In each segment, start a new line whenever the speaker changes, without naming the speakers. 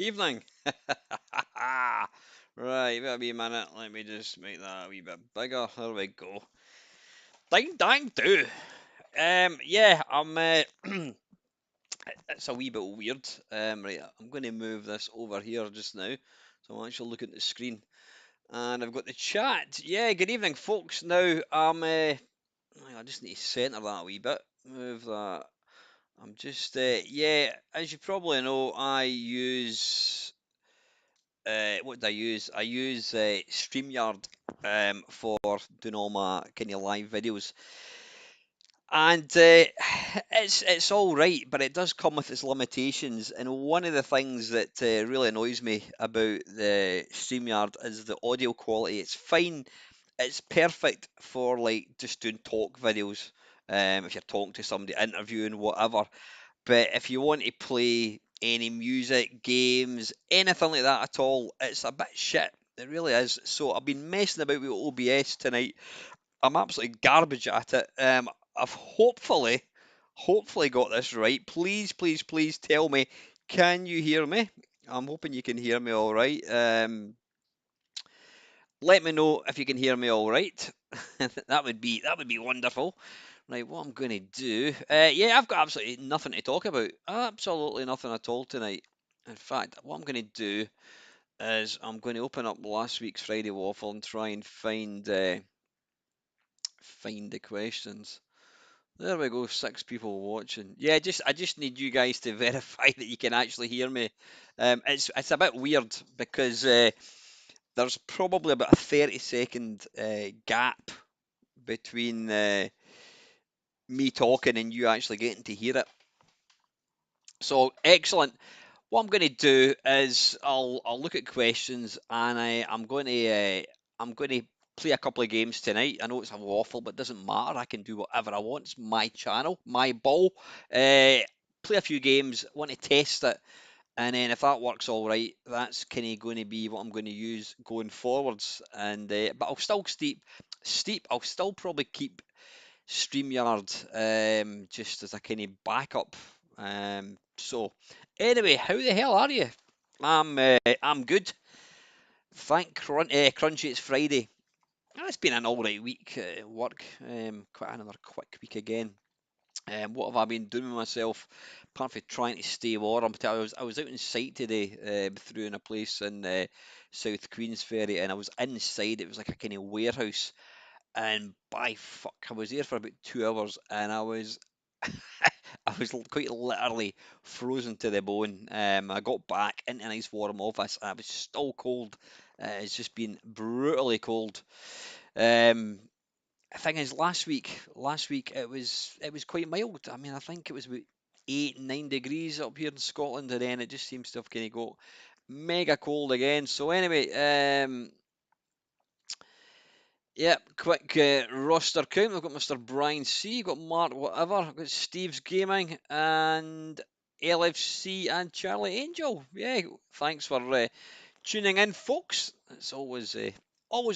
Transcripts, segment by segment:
Evening. Right, wait a wee minute. Let me just make that a wee bit bigger. There we go. Ding dang do. Yeah, I'm. It's a wee bit weird. Right, I'm going to move this over here just now, so I'm actually looking at the screen, and I've got the chat. Yeah, good evening, folks. Now, I just need to centre that a wee bit. Move that. I'm just. Yeah, as you probably know, I use what do I use? I use StreamYard for doing all my kind of live videos, and it's all right, but it does come with its limitations. And one of the things that really annoys me about the StreamYard is the audio quality. It's fine, it's perfect for like just doing talk videos, if you're talking to somebody, interviewing, whatever. But if you want to play any music, games, anything like that at all, it's a bit shit. It really is. So I've been messing about with OBS tonight. I'm absolutely garbage at it. I've hopefully got this right. Please, please, please tell me, can you hear me? I'm hoping you can hear me all right. Let me know if you can hear me all right. That would be wonderful. Right, what I'm going to do? Yeah, I've got absolutely nothing to talk about. Absolutely nothing at all tonight. In fact, what I'm going to do is I'm going to open up last week's Friday Waffle and try and find the questions. There we go, 6 people watching. Yeah, just I just need you guys to verify that you can actually hear me. It's a bit weird because there's probably about a 30-second gap between me talking and you actually getting to hear it. So excellent. What I'm going to do is I'll look at questions and I'm going to play a couple of games tonight. I know it's a waffle, but it doesn't matter. I can do whatever I want. It's my channel, my ball. Play a few games. Want to test it, and then if that works all right, that's kind of going to be what I'm going to use going forwards. And but I'll still steep. I'll still probably keep StreamYard, just as a kind of backup. So anyway, how the hell are you? I'm good. Crunchy, it's Friday. It's been an all right week at work. Quite another quick week again. What have I been doing with myself? Apart from trying to stay warm, I was out in sight today, through in a place in South Queensferry, and I was inside. It was like a kind of warehouse, and by fuck, I was there for about 2 hours, and I was quite literally frozen to the bone. I got back into a nice warm office, and I was still cold. It's just been brutally cold. Um, the thing is, last week it was quite mild. I mean, I think it was about 8, 9 degrees up here in Scotland, and then it just seems to have kind of got mega cold again. So anyway, yeah, quick roster count. We've got Mr. Brian C, we've got Mark whatever, we've got Steve's Gaming and LFC and Charlie Angel. Yeah, thanks for tuning in, folks. It's always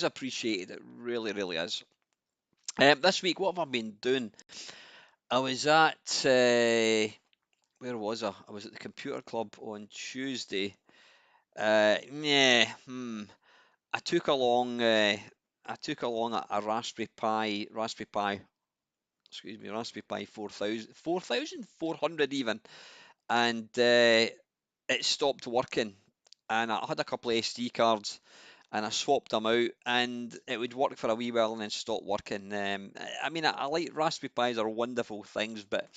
appreciated. It really, really is. This week, what have I been doing? I was at where was I? I was at the computer club on Tuesday. Yeah, I took along a Raspberry Pi, excuse me, Raspberry Pi 4,400 even, and it stopped working. And I had a couple of SD cards, and I swapped them out, and it would work for a wee while and then stop working. I mean, I like Raspberry Pis are wonderful things, but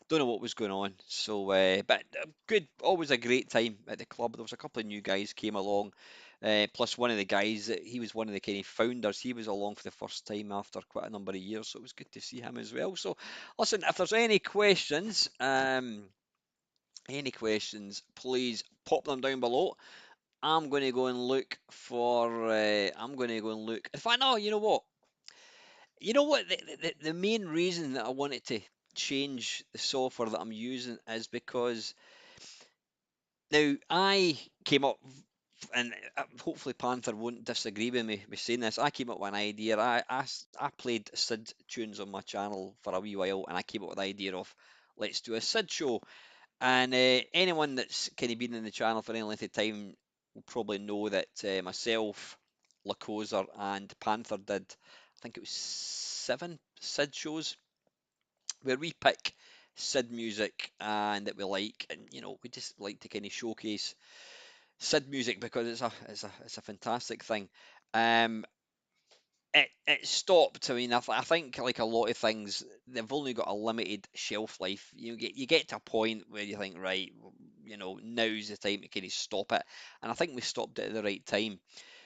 don't know what was going on. So, but good, always a great time at the club. There was a couple of new guys came along, plus one of the guys he was one of the kind of founders. He was along for the first time after quite a number of years, so it was good to see him as well. So, listen, if there's any questions, please pop them down below. I'm going to go and look for. I'm going to go and look. In fact, no, you know what? You know what? The main reason that I wanted to change the software that I'm using is because now I came up, and hopefully Panther won't disagree with me with saying this. I came up with an idea. I played Sid tunes on my channel for a wee while, and I came up with the idea of let's do a Sid show. And anyone that's kind of been in the channel for any length of time will probably know that myself, Lacosa, and Panther did, I think it was 7 SID shows where we pick SID music and that we like, and we just like to kind of showcase SID music because it's a fantastic thing. Um, it stopped. I mean, I think like a lot of things, they've only got a limited shelf life. You get to a point where you think, right, now's the time to kind of stop it. And I think we stopped it at the right time.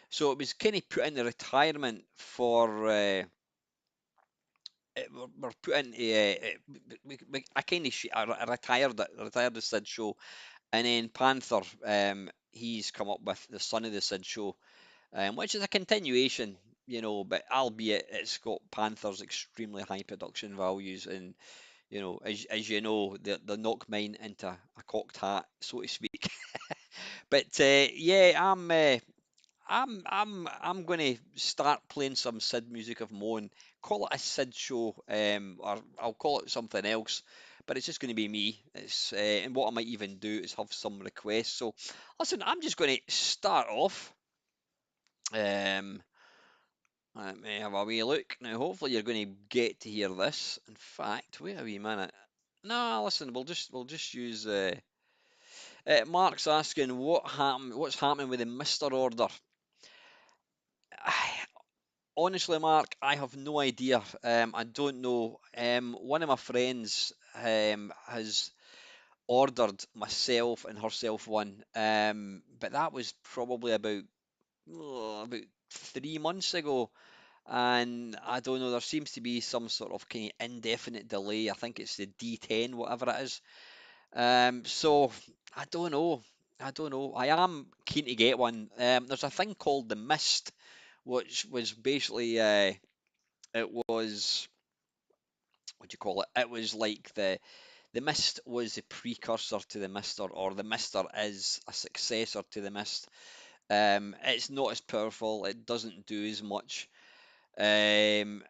So it was kind of put in the retirement for. We're put into. I kind of I retired it. Retired the Sid show, and then Panther. He's come up with the Son of the Sid show, which is a continuation, but albeit it's got Panther's extremely high production values, and as you know, they knock mine into a cocked hat, so to speak. But yeah, I'm going to start playing some Sid music of my own. Call it a Sid show, or I'll call it something else. But it's just going to be me. And what I might even do is have some requests. So, listen, I'm just going to start off. Um, Let me have a wee look. Now, hopefully, you're going to get to hear this. In fact, wait a wee minute. No, listen, we'll just use. Mark's asking what's happening with the Mister Order. Honestly, Mark, I have no idea. I don't know. One of my friends has ordered myself and herself one, but that was probably about 3 months ago. And I don't know, there seems to be some sort of kind of indefinite delay. I think it's the D10, whatever it is. So I don't know. I don't know. I am keen to get one. There's a thing called the Mist, which was basically it was what do you call it? It was like the Mist was the precursor to the Mister, or the Mister is a successor to the Mist. It's not as powerful. It doesn't do as much. Um,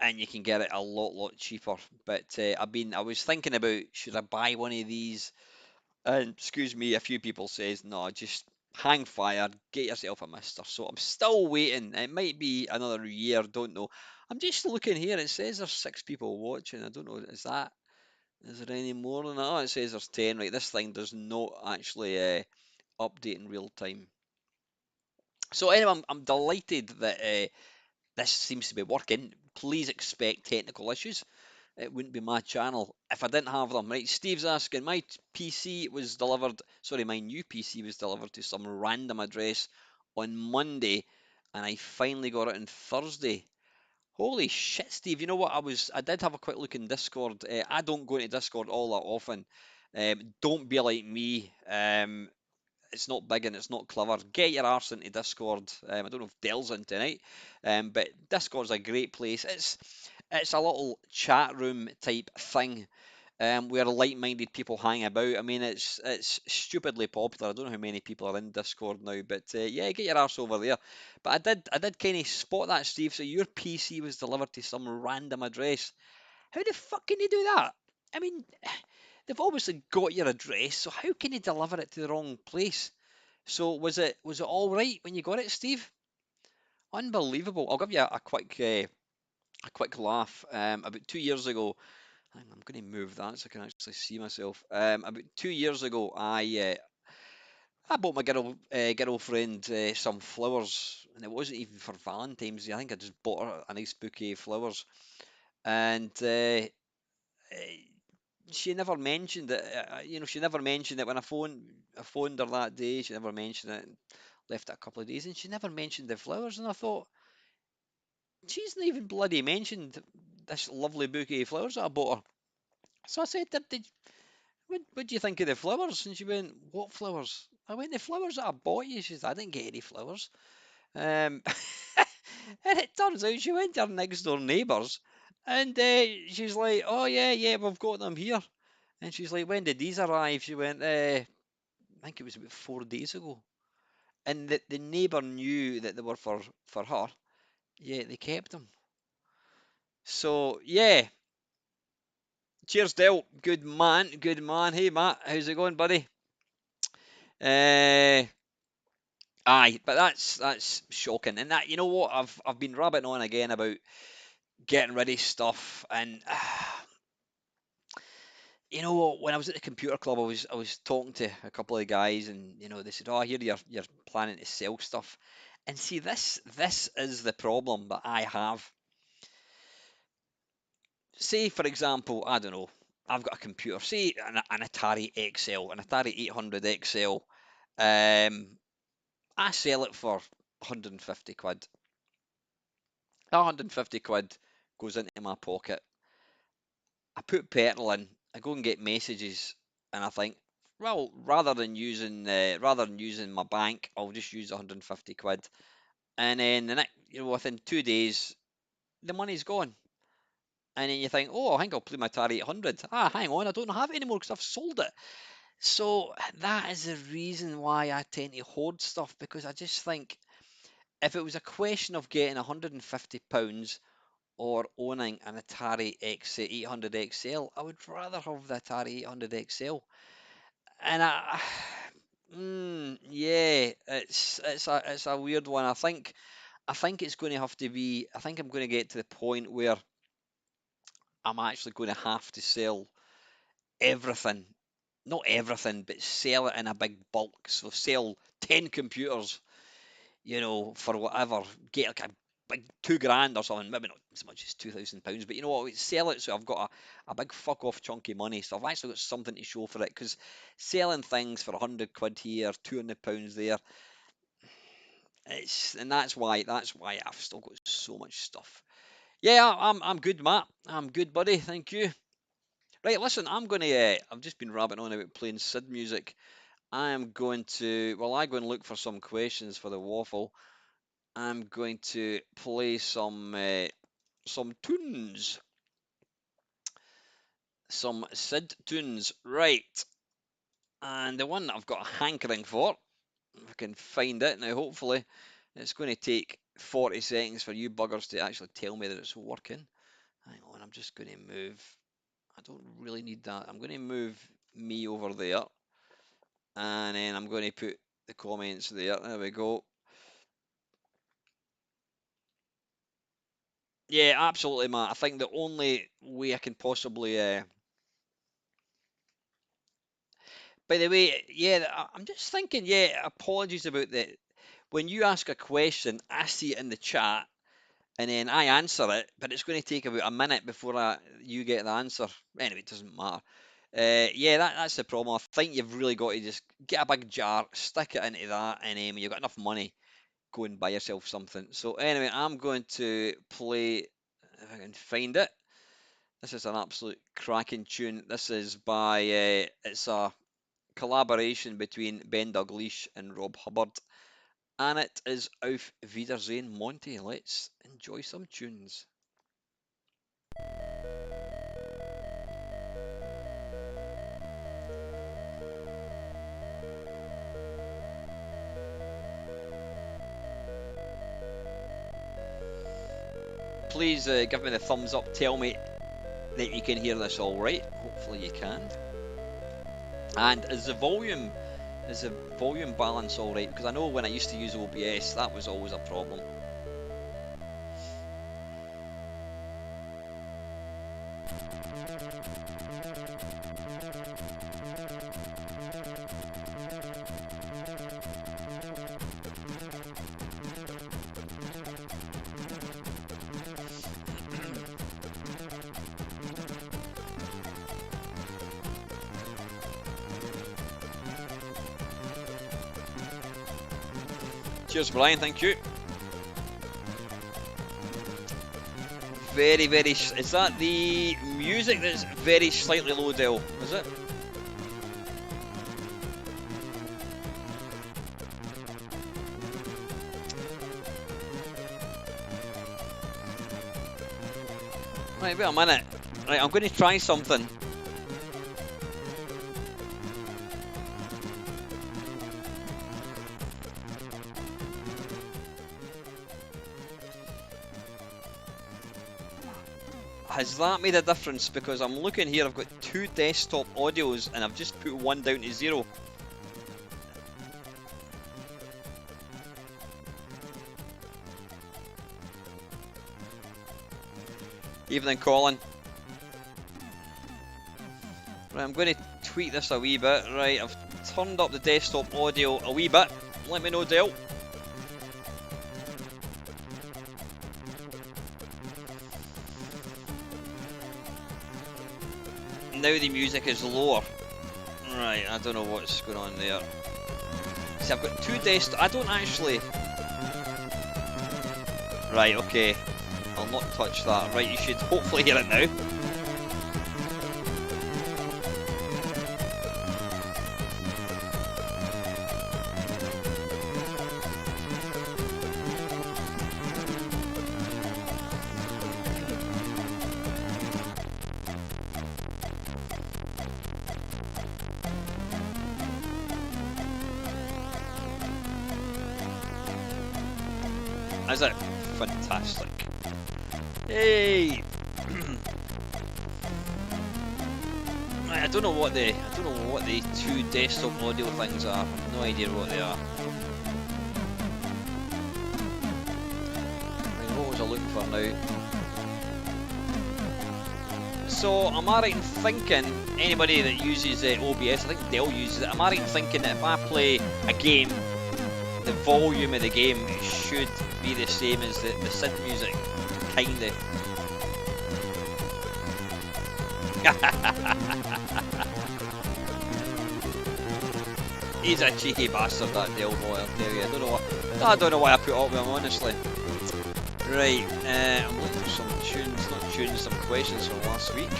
and you can get it a lot cheaper. But I was thinking about should I buy one of these? And excuse me, a few people says no, just hang fire, get yourself a Mister. So I'm still waiting. It might be another year, don't know. I'm just looking here. It says there's 6 people watching. I don't know. Is there any more than that? Oh, it says there's 10. Right, this thing does not actually update in real time. So anyway, I'm delighted that this seems to be working. Please expect technical issues. It wouldn't be my channel if I didn't have them. Right, Steve's asking, my PC was delivered, sorry, my new PC was delivered to some random address on Monday, and I finally got it on Thursday. Holy shit, Steve! You know what? I did have a quick look in Discord. I don't go into Discord all that often. Don't be like me. It's not big and it's not clever. Get your arse into Discord. I don't know if Dell's in tonight, but Discord's a great place. It's a little chat room type thing, where like-minded people hang about. I mean, it's stupidly popular. I don't know how many people are in Discord now, but yeah, get your arse over there. But I did kind of spot that, Steve. So your PC was delivered to some random address. How the fuck can you do that? I mean, they've obviously got your address, so how can you deliver it to the wrong place? So was it all right when you got it, Steve? Unbelievable. I'll give you a quick laugh. About 2 years ago, I'm going to move that so I can actually see myself. About 2 years ago, I bought my girlfriend some flowers, and it wasn't even for Valentine's Day. I think I just bought her a nice bouquet of flowers, and she never mentioned it. She never mentioned it when I phoned her that day. She never mentioned it. And left it a couple of days, and she never mentioned the flowers. And I thought, she's not even bloody mentioned this lovely bouquet of flowers that I bought her. So I said, what do you think of the flowers? And she went, what flowers? I went, the flowers that I bought you. She said, I didn't get any flowers. Um, and it turns out she went to her next door neighbours, and she's like, oh yeah, we've got them here. And she's like, when did these arrive? She went, I think it was about 4 days ago. And the neighbour knew that they were for her. Yeah, they kept them. So yeah, Cheers, Dale. Good man. Good man. Hey, Matt. How's it going, buddy? Uh, aye, but that's shocking. And that, you know what? I've been rabbiting on again about getting rid of stuff, and you know, when I was at the computer club, I was talking to a couple of guys, and they said, "Oh, I hear you're planning to sell stuff." And see, this is the problem that I have. Say, for example, I don't know, I've got a computer, say an Atari XL, an Atari 800 XL. I sell it for 150 quid. That 150 quid goes into my pocket. I put petrol in. I go and get messages, and I think, well, rather than using my bank, I'll just use 150 quid. And then within 2 days, the money's gone. And then you think, oh, I think I'll play my Atari 800. Ah, hang on, I don't have it anymore because I've sold it. So that is the reason why I tend to hoard stuff, because I just think if it was a question of getting £150 or owning an Atari X 800 XL, I would rather have the Atari 800 XL. And yeah, it's a weird one. I think it's going to have to be. I think I'm going to get to the point where I'm actually going to have to sell everything, not everything, but sell it in a big bulk. So sell 10 computers, for whatever, get like a big 2 grand or something, maybe not as much as £2,000, but you know what, sell it so I've got a big fuck off chunky money. So I've actually got something to show for it, because selling things for 100 quid here, £200 there, and that's why I've still got so much stuff. Yeah, I'm good, Matt. I'm good, buddy. Thank you. Right, listen, I've just been rabbiting on about playing Sid music. I am going to, well, I go and look for some questions for the waffle. I'm going to play some tunes, some Sid tunes, right? And the one that I've got a hankering for, if I can find it now, hopefully, it's going to take 40 seconds for you buggers to actually tell me that it's working. Hang on, I'm just going to move. I don't really need that. I'm going to move me over there, and then I'm going to put the comments there. There we go. Yeah, absolutely, Matt. I think the only way I can possibly. By the way, yeah, I'm just thinking. Yeah, apologies about that. When you ask a question, I see it in the chat, and then I answer it, but it's going to take about a minute before you get the answer. Anyway, it doesn't matter. Yeah, that's the problem. I think you've really got to just get a big jar, stick it into that, and when you've got enough money, go and buy yourself something. So anyway, I'm going to play, if I can find it. This is an absolute cracking tune. This is by, it's a collaboration between Ben Dalglish and Rob Hubbard, and it is Auf Wiedersehen Monty. Let's enjoy some tunes. Please give me the thumbs up, tell me that you can hear this all right. Hopefully you can. And is the volume balance all right? Because I know when I used to use OBS, that was always a problem. Cheers, Brian. Thank you. Very, very. Is that the music that's very slightly low, Dale? Is it? Right, wait a minute. Right, I'm going to try something. has that made a difference? Because I'm looking here, I've got 2 desktop audios and I've just put one down to 0. Evening, Colin. Right, I'm going to tweak this a wee bit. Right, I've turned up the desktop audio a wee bit. Let me know, Dale. Now the music is lower. Right, I don't know what's going on there. See, I've got 2 desktop. I don't actually. Right, okay. I'll not touch that. Right, you should hopefully hear it now. Is it? Fantastic. Hey! Right, I don't know what the 2 desktop audio things are. I've no idea what they are. Right, what was I looking for now? So, am I right in thinking, anybody that uses OBS, I think Dell uses it, am I right in thinking that if I play a game, the volume of the game should be the same as the synth music? Kinda. He's a cheeky bastard, that Dale boy, I'll tell you. I don't know why I put up with him, honestly. Right, I'm looking for some tunes, not tunes, some questions from last week.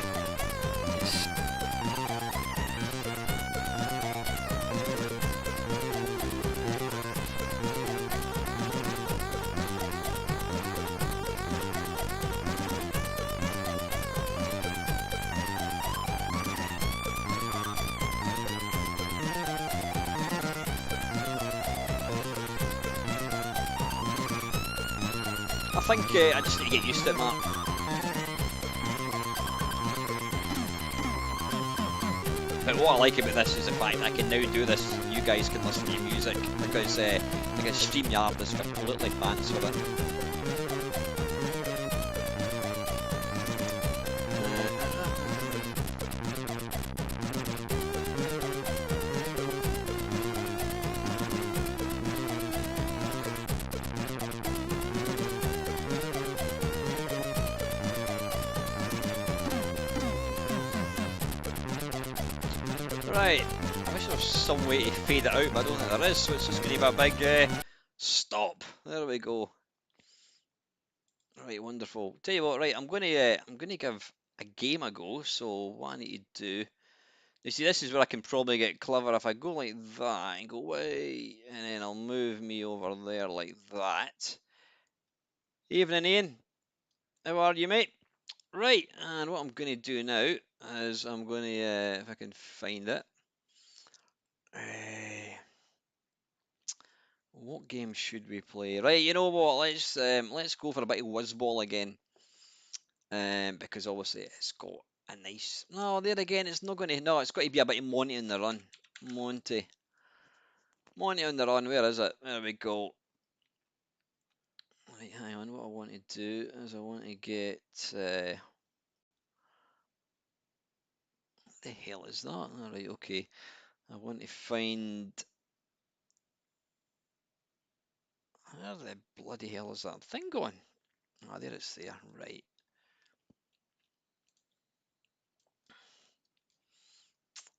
I think I just need to get used to it, Mark. But what I like about this is the fact that I can now do this, you guys can listen to music, because I think StreamYard is completely fancy with it. Right, I wish there was some way to fade it out, but I don't think there is, so it's just going to be a big stop. There we go. Right, wonderful. Tell you what, right, I'm going to give a game a go. So what I need to do, you see, this is where I can probably get clever. If I go like that and go way, and then I'll move me over there like that. Evening, Ian. How are you, mate? Right, and what I'm going to do now is I'm going to, if I can find it. What game should we play? Right, you know what? Let's go for a bit of Whizball again. Because obviously it's got a nice. No, there again, it's not going to. No, it's got to be a bit of Monty on the run. Monty. Monty on the run. Where is it? There we go. Right, hang on. What I want to do is I want to get. What the hell is that? All right, okay. I want to find. Where the bloody hell is that thing going? Ah, there it's there. Right.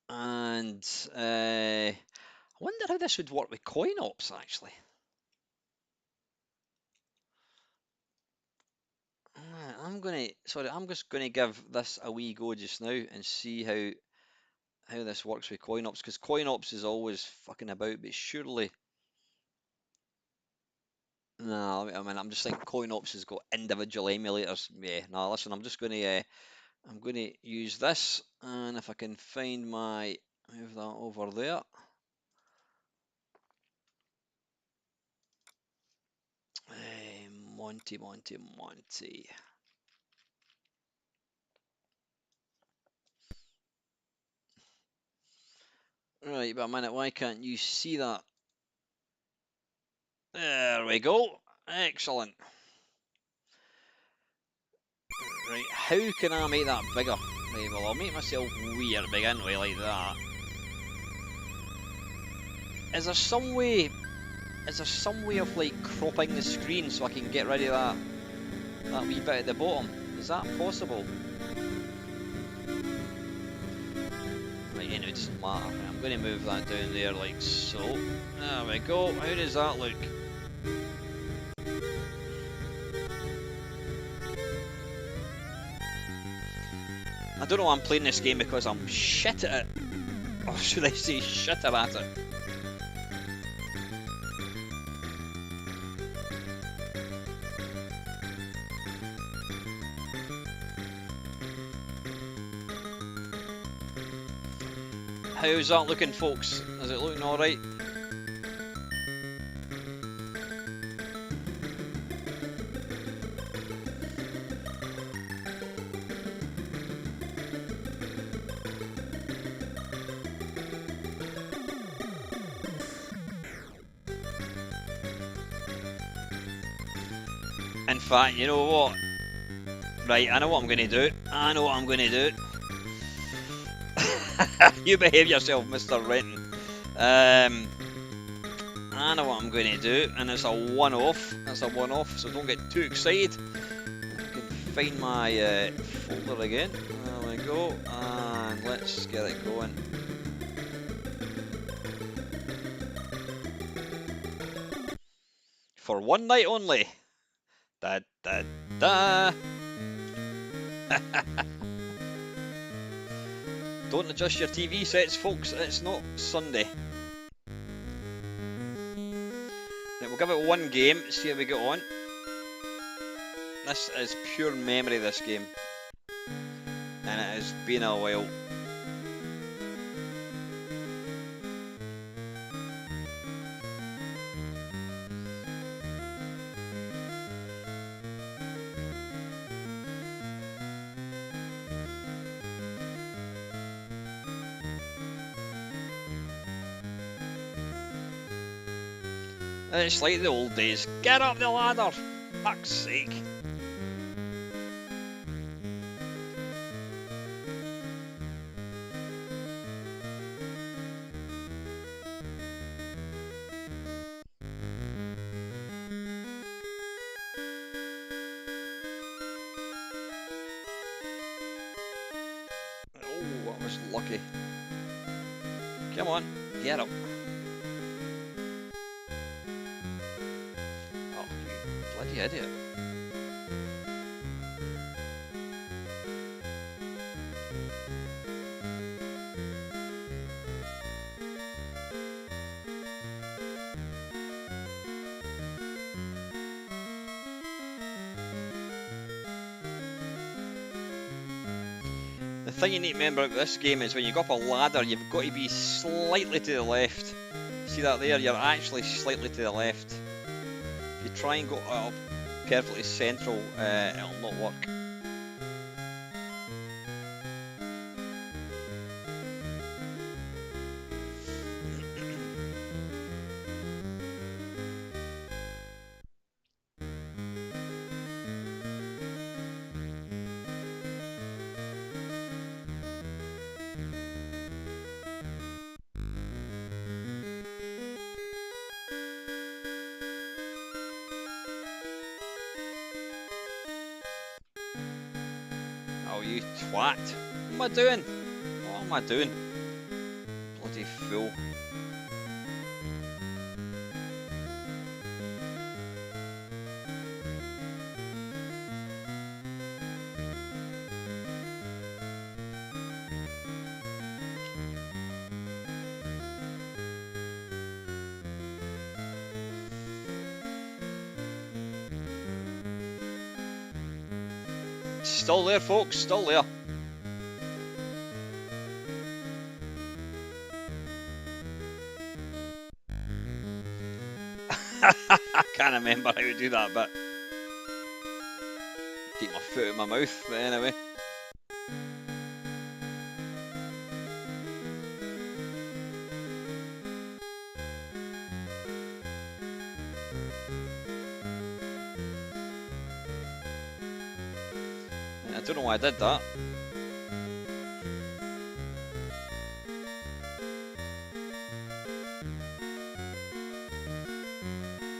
And I wonder how this would work with coin ops actually. I'm just gonna give this a wee go just now and see how this works with coin ops, because coin ops is always fucking about, but surely. No, I mean I'm just thinking coin ops has got individual emulators. Yeah, no, listen, I'm gonna use this, and if I can find my move that over there. Monty. Right, but a minute, why can't you see that? There we go. Excellent. Right, how can I make that bigger? Right, well, I'll make myself weird begin with like that. Is there some way? Is there some way of like cropping the screen so I can get rid of that wee bit at the bottom? Is that possible? Right, anyway, it doesn't matter. I'm going to move that down there like so. There we go. How does that look? I don't know why I'm playing this game because I'm shit at it. Or should I say shitter at it? How's that looking, folks? Is it looking alright? In fact, you know what? Right, I know what I'm going to do. I know what I'm going to do. You behave yourself, Mr. Renton. I know what I'm going to do, and it's a one-off. That's a one-off, so don't get too excited. I can find my folder again. There we go, and let's get it going. For one night only. Da da da. Don't adjust your TV sets, folks. It's not Sunday. Right, we'll give it one game, see how we get on. This is pure memory, this game. And it has been a while. It's like the old days. Get up the ladder! Fuck's sake. Oh, I was lucky. Come on, get up. Oh, you bloody idiot. The thing you need to remember about this game is when you go up a ladder, you've got to be slightly to the left. See that there? You're actually slightly to the left. If you try and go up perfectly central, it'll not work. Oh, you twat. What am I doing? What am I doing? Bloody fool. Still there, folks, still there. I can't remember how to do that bit. Keep my foot in my mouth, but anyway. don't know why I did that.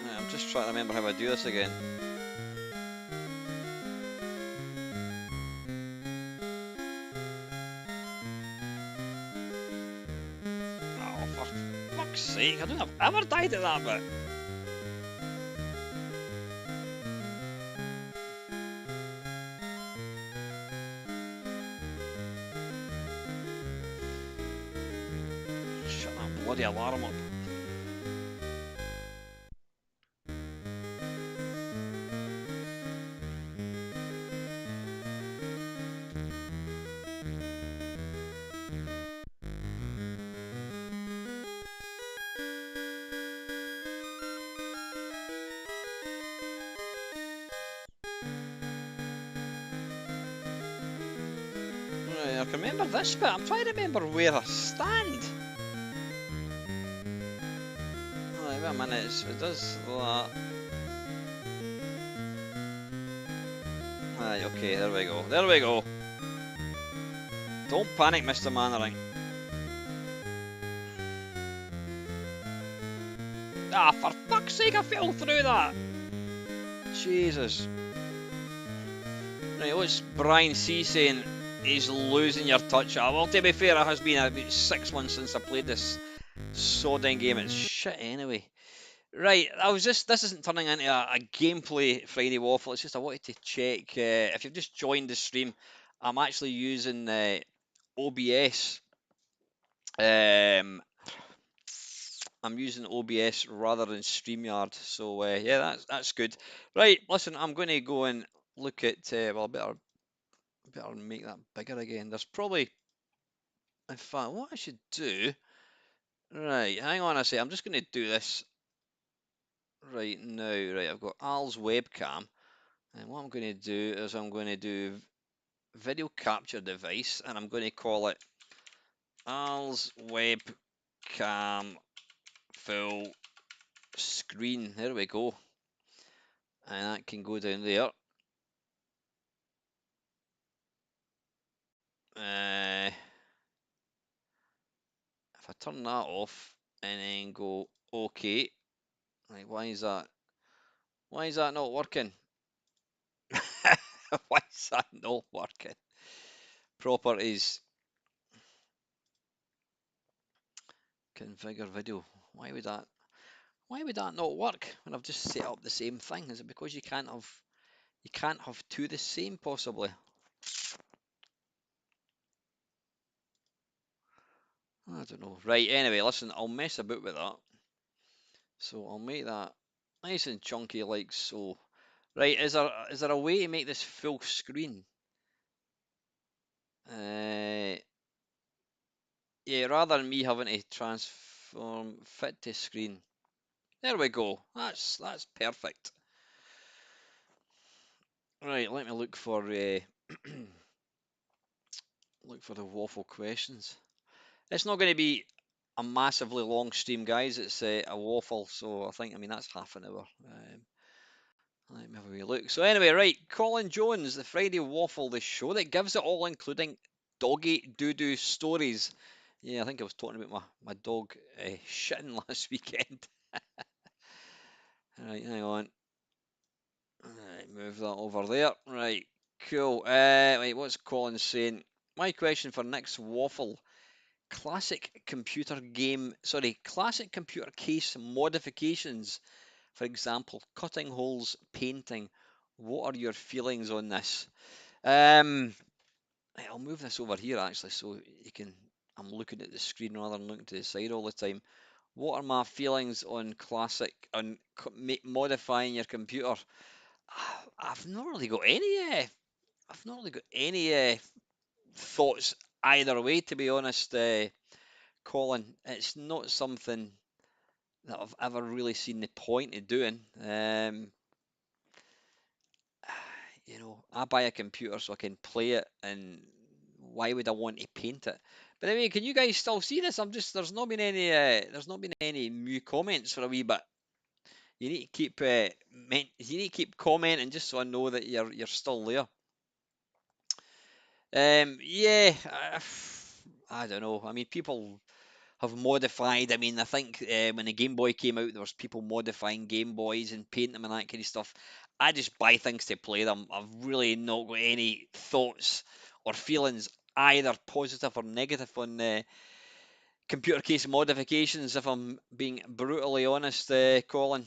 Right, I'm just trying to remember how I do this again. Oh, for fuck's sake, I don't think I've ever died at that bit. Shut that bloody alarm up. Right, I can remember this bit. I'm trying to remember where I stand. Right, wait a minute, it does that. Right, okay, there we go. There we go. Don't panic, Mr. Mannering. Ah, for fuck's sake, I fell through that. Jesus. Right, what's Brian C saying? He's losing your touch. Well, to be fair, it has been about 6 months since I played this sodding game. It's shit anyway. Right, this isn't turning into a gameplay Friday Waffle. It's just I wanted to check, if you've just joined the stream, I'm actually using OBS. I'm using OBS rather than StreamYard, so yeah, that's good. Right, listen, I'm going to go and look at. Well, I better make that bigger again. There's probably, in fact, what I should do. Right, hang on a sec. I'm just going to do this right now. Right, I've got Al's webcam, and what I'm going to do is I'm going to do video capture device, and I'm going to call it Al's webcam full screen. There we go, and that can go down there. If I turn that off and then go OK, like why is that? Why is that not working? Why is that not working? Properties. Configure video. Why would that? Why would that not work when I've just set up the same thing? Is it because you can't have two the same possibly? I don't know. Right. Anyway, listen. I'll mess about with that. So I'll make that nice and chunky like so. Right. Is there a way to make this full screen? Yeah, rather than me having to transform fit to screen. There we go. That's perfect. Right, let me look for look for the waffle questions. It's not going to be a massively long stream, guys. It's a waffle, so I mean that's half an hour. Let me have a wee look. So anyway, right, Colin Jones, the Friday Waffle, the show that gives it all, including doggy doo-doo stories. Yeah, I think I was talking about my dog shitting last weekend. Right, hang on. Right, move that over there. Right, cool. Wait, what's Colin saying? My question for next waffle. Classic computer case modifications. For example, cutting holes, painting. What are your feelings on this? I'll move this over here actually so you can. I'm looking at the screen rather than looking to the side all the time. What are my feelings on modifying your computer? I've not really got any. I've not really got any thoughts either way, to be honest, Colin. It's not something that I've ever really seen the point of doing. I buy a computer so I can play it, and why would I want to paint it? But anyway, can you guys still see this? There's not been any new comments for a wee bit. You need to keep commenting just so I know that you're still there. Yeah, I don't know. I mean, people have modified. I mean, I think when the Game Boy came out, there was people modifying Game Boys and painting them and that kind of stuff. I just buy things to play them. I've really not got any thoughts or feelings, either positive or negative, on computer case modifications. If I'm being brutally honest, Colin.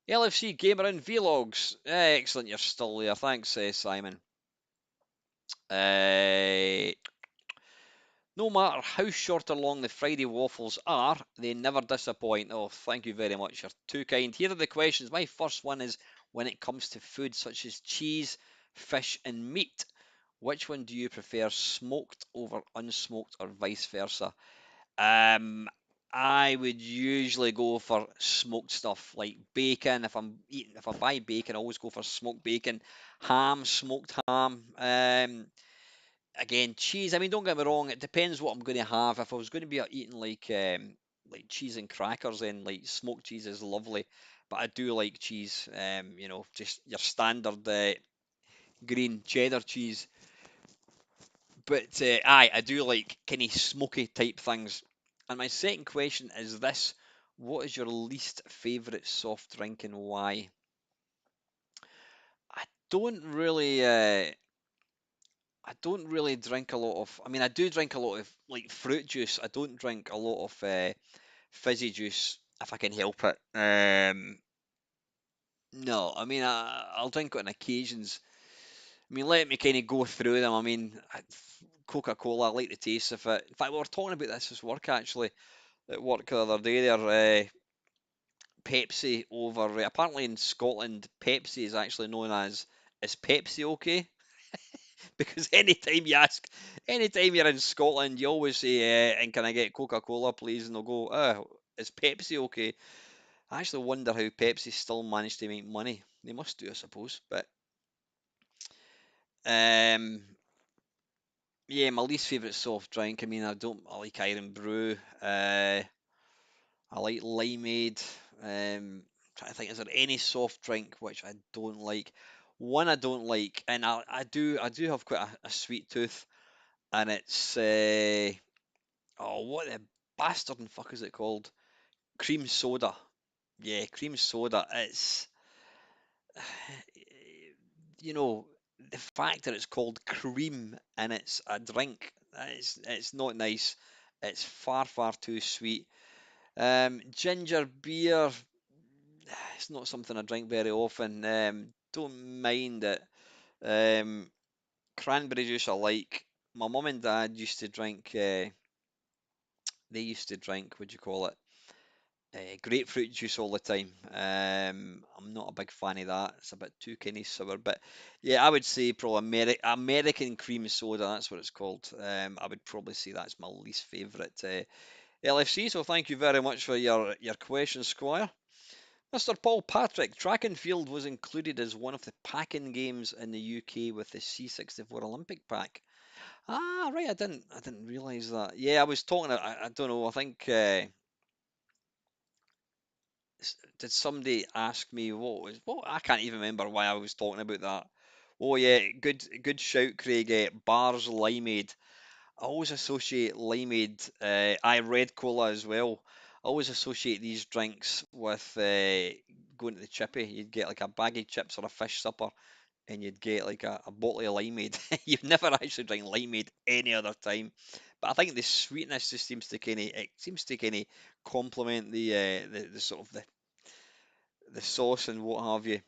LFC Gamer and Vlogs. Excellent, you're still there. Thanks, Simon. Uh, No matter how short or long the Friday waffles are, they never disappoint. Oh, thank you very much. You're too kind. Here are the questions. My first one is, when it comes to food such as cheese, fish, and meat, which one do you prefer, smoked over unsmoked or vice versa? Um, I would usually go for smoked stuff like bacon. If I buy bacon, I always go for smoked bacon, ham, smoked ham. Again, cheese. I mean, don't get me wrong. It depends what I'm going to have. If I was going to be eating like cheese and crackers, then like smoked cheese is lovely. But I do like cheese. Just your standard green cheddar cheese. But aye, I do like kind of smoky type things. And my second question is this: what is your least favourite soft drink and why? I don't really. I don't really drink a lot of. I mean, I do drink a lot of like fruit juice. I don't drink a lot of fizzy juice if I can help it. No, I mean, I'll drink it on occasions. I mean, let me kind of go through them. I mean, Coca-Cola, I like the taste of it. In fact, we were talking about this at work actually. At work the other day, there, Pepsi over. Apparently in Scotland, Pepsi is actually known as is Pepsi okay? Because anytime you're in Scotland, you always say, and can I get Coca-Cola, please? And they'll go, oh, is Pepsi okay? I actually wonder how Pepsi still managed to make money. They must do, I suppose. But um, yeah, my least favourite soft drink. I mean, I like Iron Brew. I like limeade. Trying to think, is there any soft drink which I don't like? One I don't like, and I do have quite a sweet tooth, and it's oh, what the bastard and fuck is it called? Cream soda. Yeah, cream soda. It's you know the fact that it's called cream and it's a drink. It's not nice. It's far too sweet. Ginger beer. It's not something I drink very often. Don't mind it. Um, Cranberry juice I like. My mum and dad used to drink. They used to drink. What do you call it? Grapefruit juice all the time. I'm not a big fan of that. It's a bit too kind of sour. But yeah, I would say probably American cream soda. That's what it's called. I would probably say that's my least favourite LFC. So thank you very much for your question, Squire. Mr. Paul Patrick, track and field was included as one of the packing games in the UK with the C64 Olympic pack. Ah, right. I didn't realise that. Yeah, I was talking. I don't know. I think. Did somebody ask me what was what? I can't even remember why I was talking about that. Oh yeah, good shout, Craig. Bars limeade. I always associate limeade. I red cola as well. I always associate these drinks with going to the chippy. You'd get like a bag of chips or a fish supper, and you'd get like a bottle of limeade. You've never actually drink limeade any other time. But I think the sweetness just seems to kind of complement the sort of the sauce and what have you.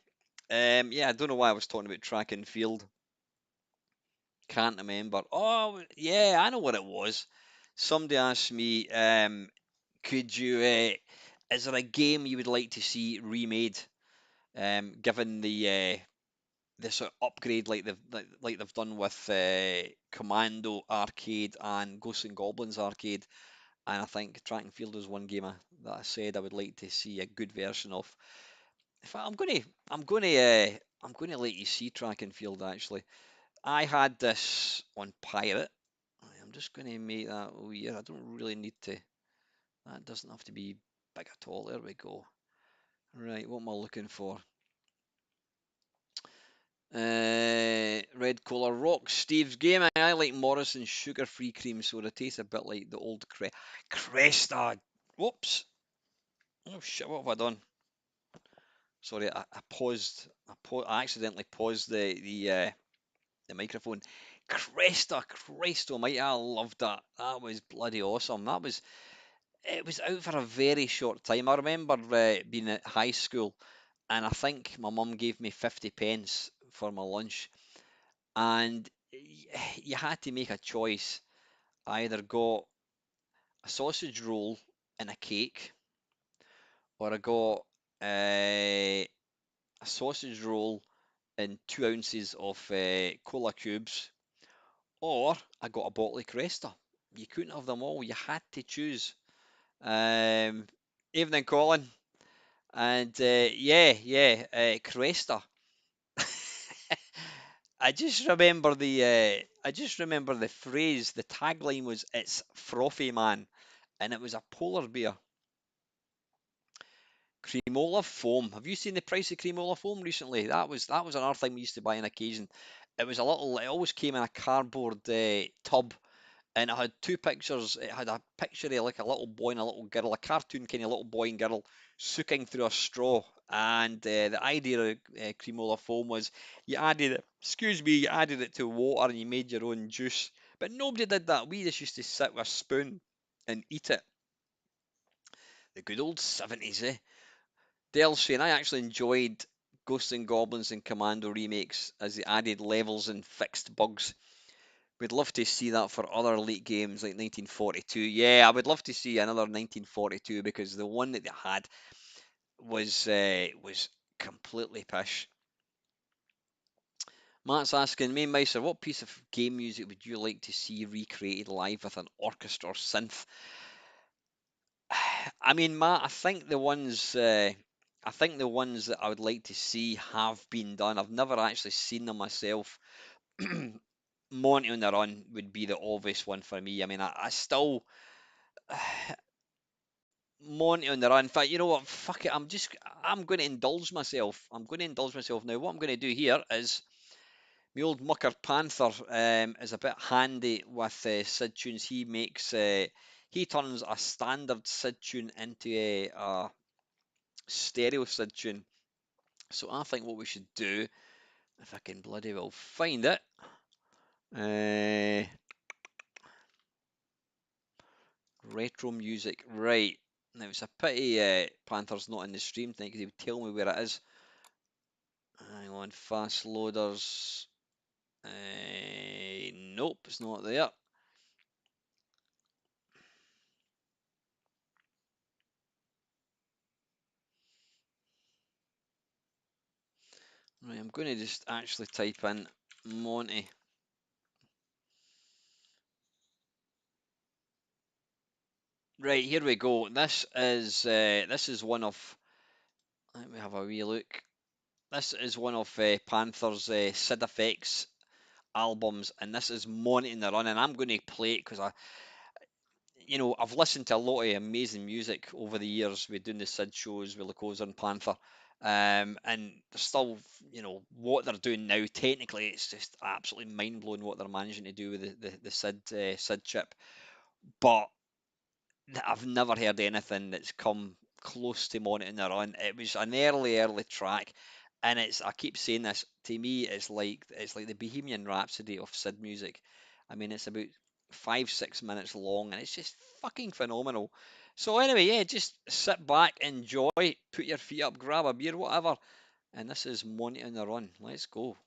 Yeah, I don't know why I was talking about track and field. Can't remember. Oh, yeah, I know what it was. Somebody asked me, could you, is there a game you would like to see remade, given the sort of upgrade like they've done with Commando Arcade and Ghosts and Goblins Arcade? And I think Track and Field was one game that I said I would like to see a good version of. In fact, I'm gonna let you see Track and Field actually. I had this on Pirate. I'm just gonna make that weird. I don't really need to. That doesn't have to be big at all. There we go. Right, what am I looking for? Red Cola Rock, Steve's Game. I like Morrison's sugar-free cream soda. Tastes a bit like the old Cresta. Whoops. Oh shit, what have I done? Sorry, I paused. I accidentally paused the microphone. Cresta, Christ almighty, I loved that. That was bloody awesome. It was out for a very short time. I remember being at high school, and I think my mum gave me 50 pence for my lunch, and you had to make a choice. I either got a sausage roll and a cake, or I got a sausage roll and 2 ounces of cola cubes, or I got a bottle of Cresta. You couldn't have them all. You had to choose. Um, Evening, Colin. And Cresta. I just remember the phrase. The tagline was "It's frothy, man," and it was a polar bear. Cremola foam. Have you seen the price of Cremola foam recently? That was another thing we used to buy on occasion. It was a little. It always came in a cardboard tub, and it had two pictures. It had a picture of like a little boy and a little girl, a cartoon kind of little boy and girl sucking through a straw. And the idea of cremola foam was you added it to water and you made your own juice. But nobody did that. We just used to sit with a spoon and eat it. The good old 70s, eh? Dale's saying I actually enjoyed Ghosts and Goblins and Commando remakes as they added levels and fixed bugs. We'd love to see that for other elite games like 1942. Yeah, I would love to see another 1942 because the one that they had was completely pish. Matt's asking, Main Meister, what piece of game music would you like to see recreated live with an orchestra or synth? I mean, Matt, I think the ones that I would like to see have been done. I've never actually seen them myself. Monty on the Run would be the obvious one for me. I mean, I still Monty on the Run. In fact, you know what? Fuck it. I'm going to indulge myself. I'm going to indulge myself now. What I'm going to do here is my old mucker Panther is a bit handy with Sid tunes. He turns a standard Sid tune into a stereo Sid tune. So I think what we should do, if I can bloody well find it, uh, retro music. Right. Now it's a pity Panther's not in the stream tonight because he would tell me where it is. Hang on, fast loaders. Nope, it's not there. Right, I'm going to just actually type in Monty. Right, here we go. This is one of. Let me have a wee look. This is one of Panther's Sid Effects albums, and this is Monty in the Run, and I'm going to play it because I've listened to a lot of amazing music over the years with doing the Sid shows with Lakoza and Panther. And they're still, what they're doing now, technically, it's just absolutely mind blowing what they're managing to do with the Sid chip. But I've never heard anything that's come close to Monty and the Run. It was an early track, and I keep saying this, to me, it's like the Bohemian Rhapsody of Sid music. I mean, it's about 5-6 minutes long, and it's just fucking phenomenal. So anyway, yeah, just sit back, enjoy, put your feet up, grab a beer, whatever. And this is Monty on the Run. Let's go.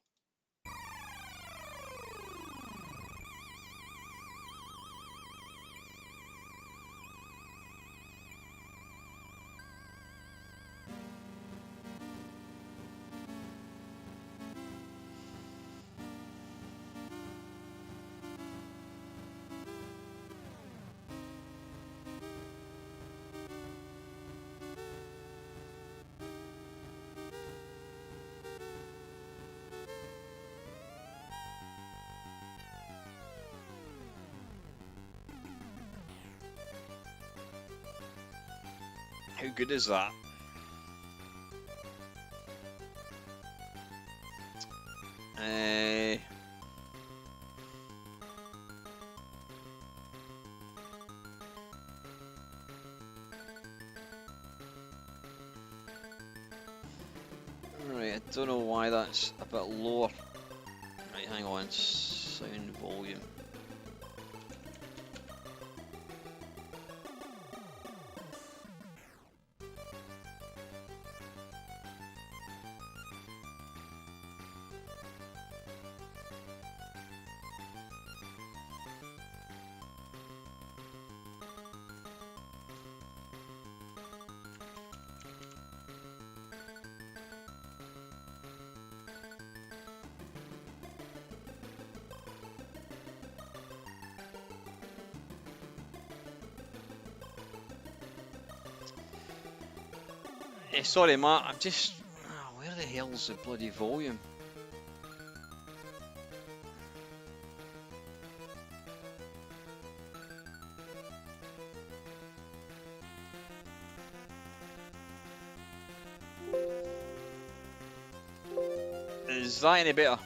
How good is that? Uh, right, I don't know why that's a bit lower. Right, hang on, sound volume. Sorry, Matt, I'm just... where the hell's the bloody volume? Is that any better?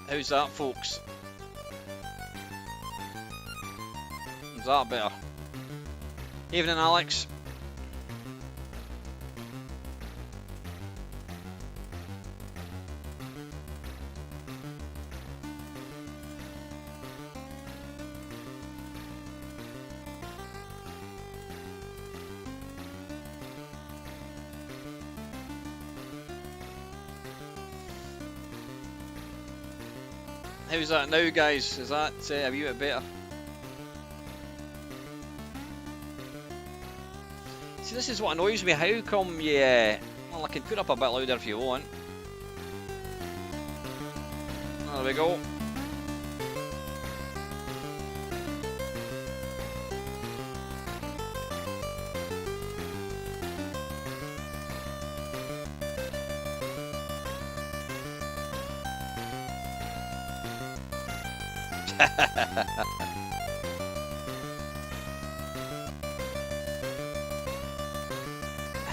How's that, folks? Is that better? Evening, Alex. How's that now, guys? Is that a wee bit better? See, this is what annoys me. How come you... well, I can put up a bit louder if you want. There we go.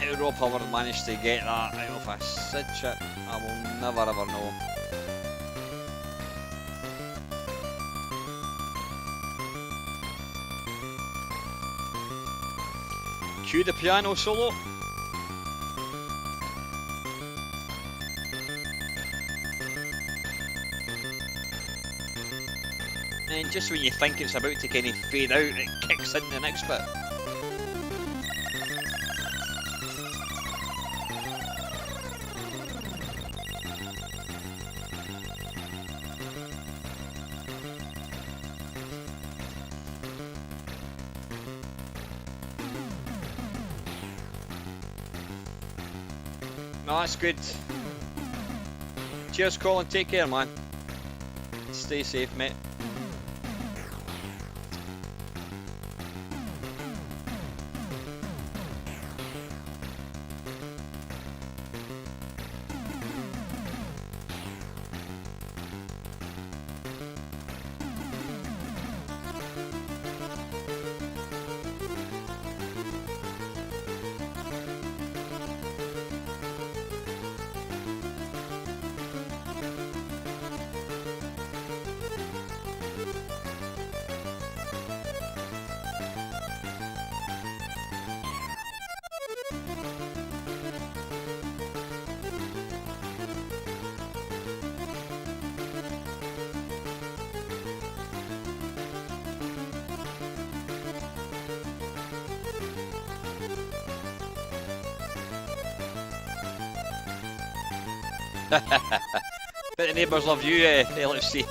How Rob Howard managed to get that out of a Sid chip, I will never ever know. Cue the piano solo. And just when you think it's about to kind of fade out, it kicks in the next bit. No, that's good. Cheers, Colin. Take care, man. Stay safe, mate. Bet the neighbours love you, LFC.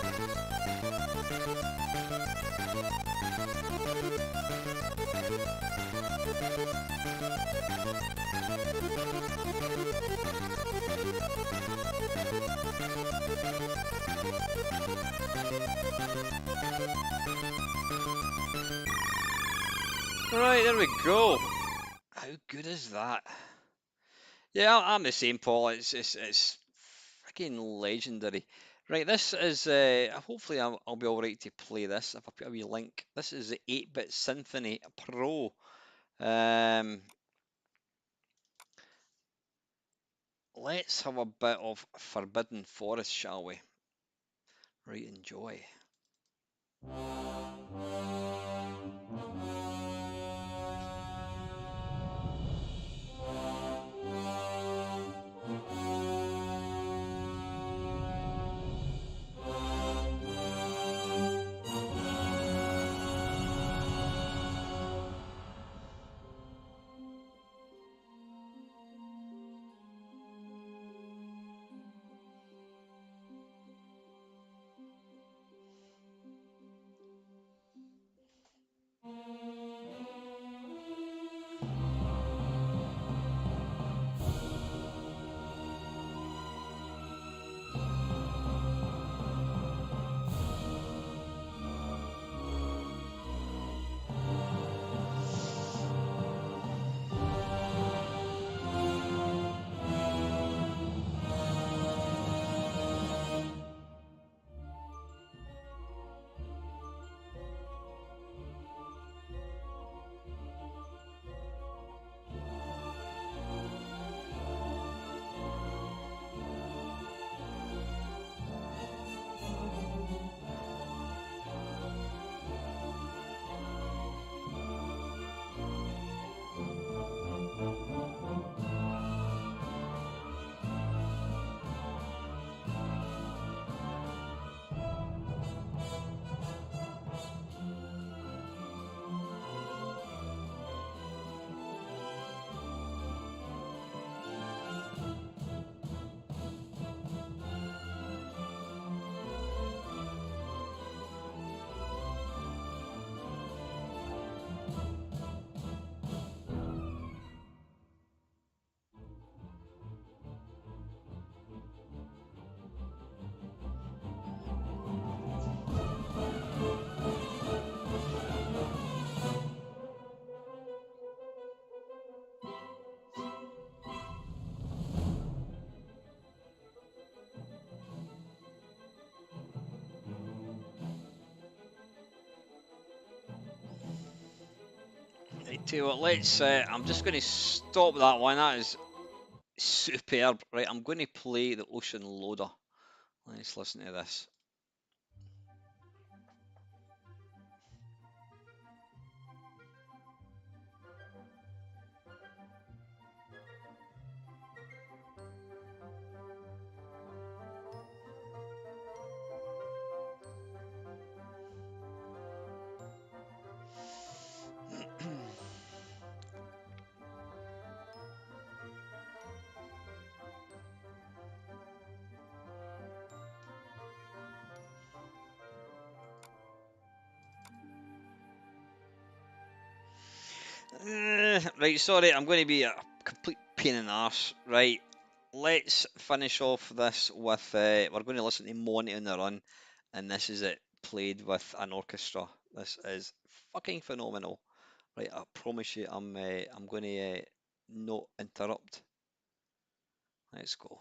Right, there we go. How good is that? Yeah, I'm the same, Paul. It's freaking legendary. Right, this is hopefully I'll be all right to play this if I put a wee link. This is the 8-bit Symphony Pro. Let's have a bit of Forbidden Forest, shall we? Right, enjoy. Right, tell you what, let's. I'm just going to stop that one. That is superb. Right, I'm going to play the Ocean Loader. Let's listen to this. Right, sorry, I'm going to be a complete pain in the arse. Right, let's finish off this with. We're going to listen to Monty on the Run, and this is it played with an orchestra. This is fucking phenomenal. Right, I promise you, I'm going to not interrupt. Let's go.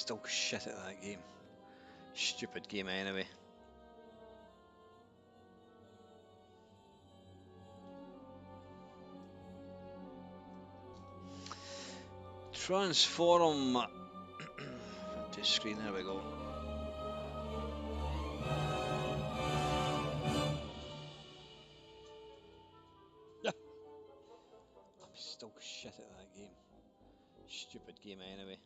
still shit at that game. Stupid game anyway. Transform to screen. There we go. Yeah. I'm still shit at that game. Stupid game anyway.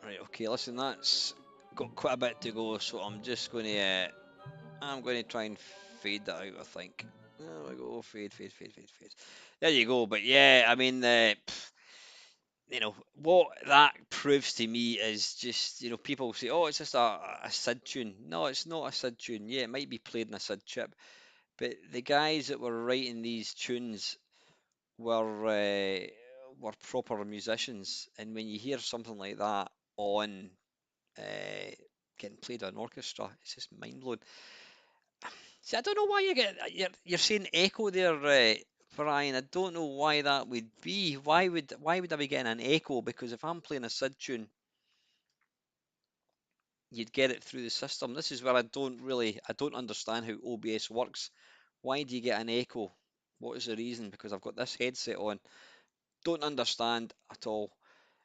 Right, okay, listen, that's got quite a bit to go, so I'm going to try and fade that out, I think. There we go, fade, fade, fade, fade, fade. There you go, but yeah, I mean, what that proves to me is just, people say, oh, it's just a SID tune. No, it's not a SID tune. Yeah, it might be played in a SID chip, but the guys that were writing these tunes were proper musicians, and when you hear something like that on getting played by an orchestra, it's just mind blowing. See, I don't know why you're saying echo there, Brian. I don't know why that would be. Why would I be getting an echo? Because if I'm playing a SID tune, you'd get it through the system. This is where I don't understand how OBS works. Why do you get an echo? What is the reason? Because I've got this headset on. Don't understand at all.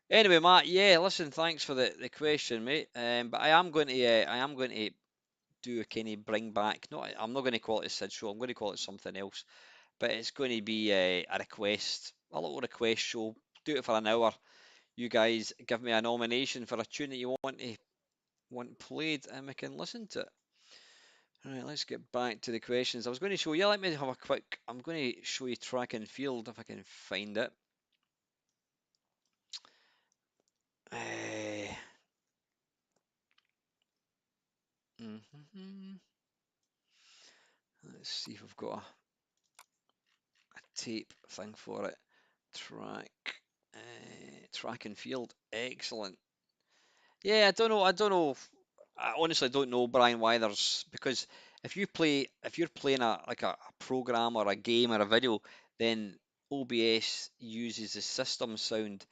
Anyway, Matt, yeah, listen, thanks for the question, mate. But I am going to do a kind of bring back. Not, I'm not going to call it a Sid show. I'm going to call it something else. But it's going to be a request, a little request show. Do it for an hour. You guys give me a nomination for a tune that you want played, and we can listen to it. All right, let's get back to the questions. I was going to show you. Let me have a quick. I'm going to show you track and field if I can find it. Uh, mhm. Let's see if we've got a tape thing for it. Track and field. Excellent. Yeah, I don't know. I don't know. I honestly don't know, Brian, why there's because if you're playing a program or a game or a video, then OBS uses the system sound.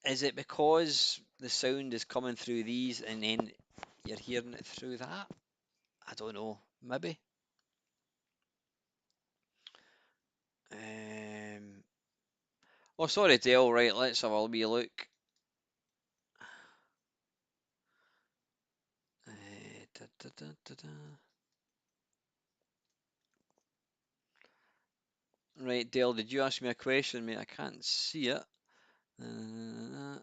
Is it because the sound is coming through these and then you're hearing it through that? I don't know. Maybe. Um, oh, sorry, Dale. Right, let's have a wee look. Da, da, da, da, da. Right, Dale, did you ask me a question, mate? I can't see it. Uh,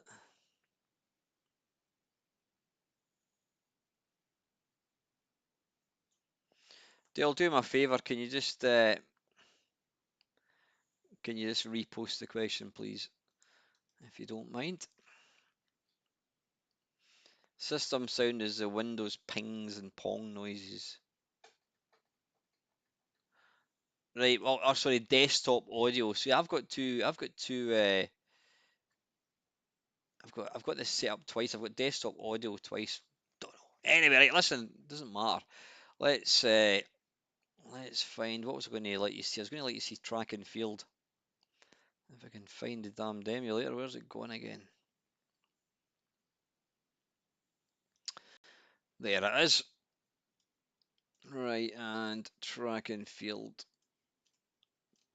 Dale, do me a favour. Can you just repost the question, please, if you don't mind? System sound is the Windows pings and pong noises. Right. Well, oh, sorry, desktop audio. See, I've got two. I've got two. I've got this set up twice. I've got desktop audio twice. Don't know. Anyway, right. Listen, doesn't matter. Let's uh, let's find what was I going to let you see. I was going to let you see track and field. If I can find the damned emulator, where's it going again? There it is. Right, and track and field.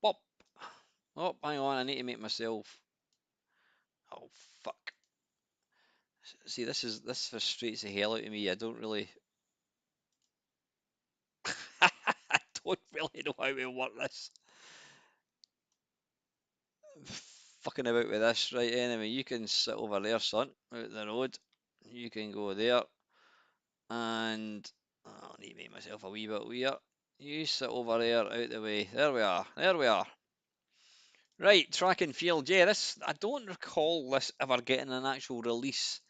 Pop. Oh, hang on, I need to make myself. Oh fuck. See, this frustrates the hell out of me. I don't really. I don't really know how to work this. Fucking about with this, right? Anyway, you can sit over there, son, out the road. You can go there, and I'll need to make myself a wee bit weird. You sit over there, out the way. There we are. There we are. Right, track and field. Yeah, this I don't recall this ever getting an actual release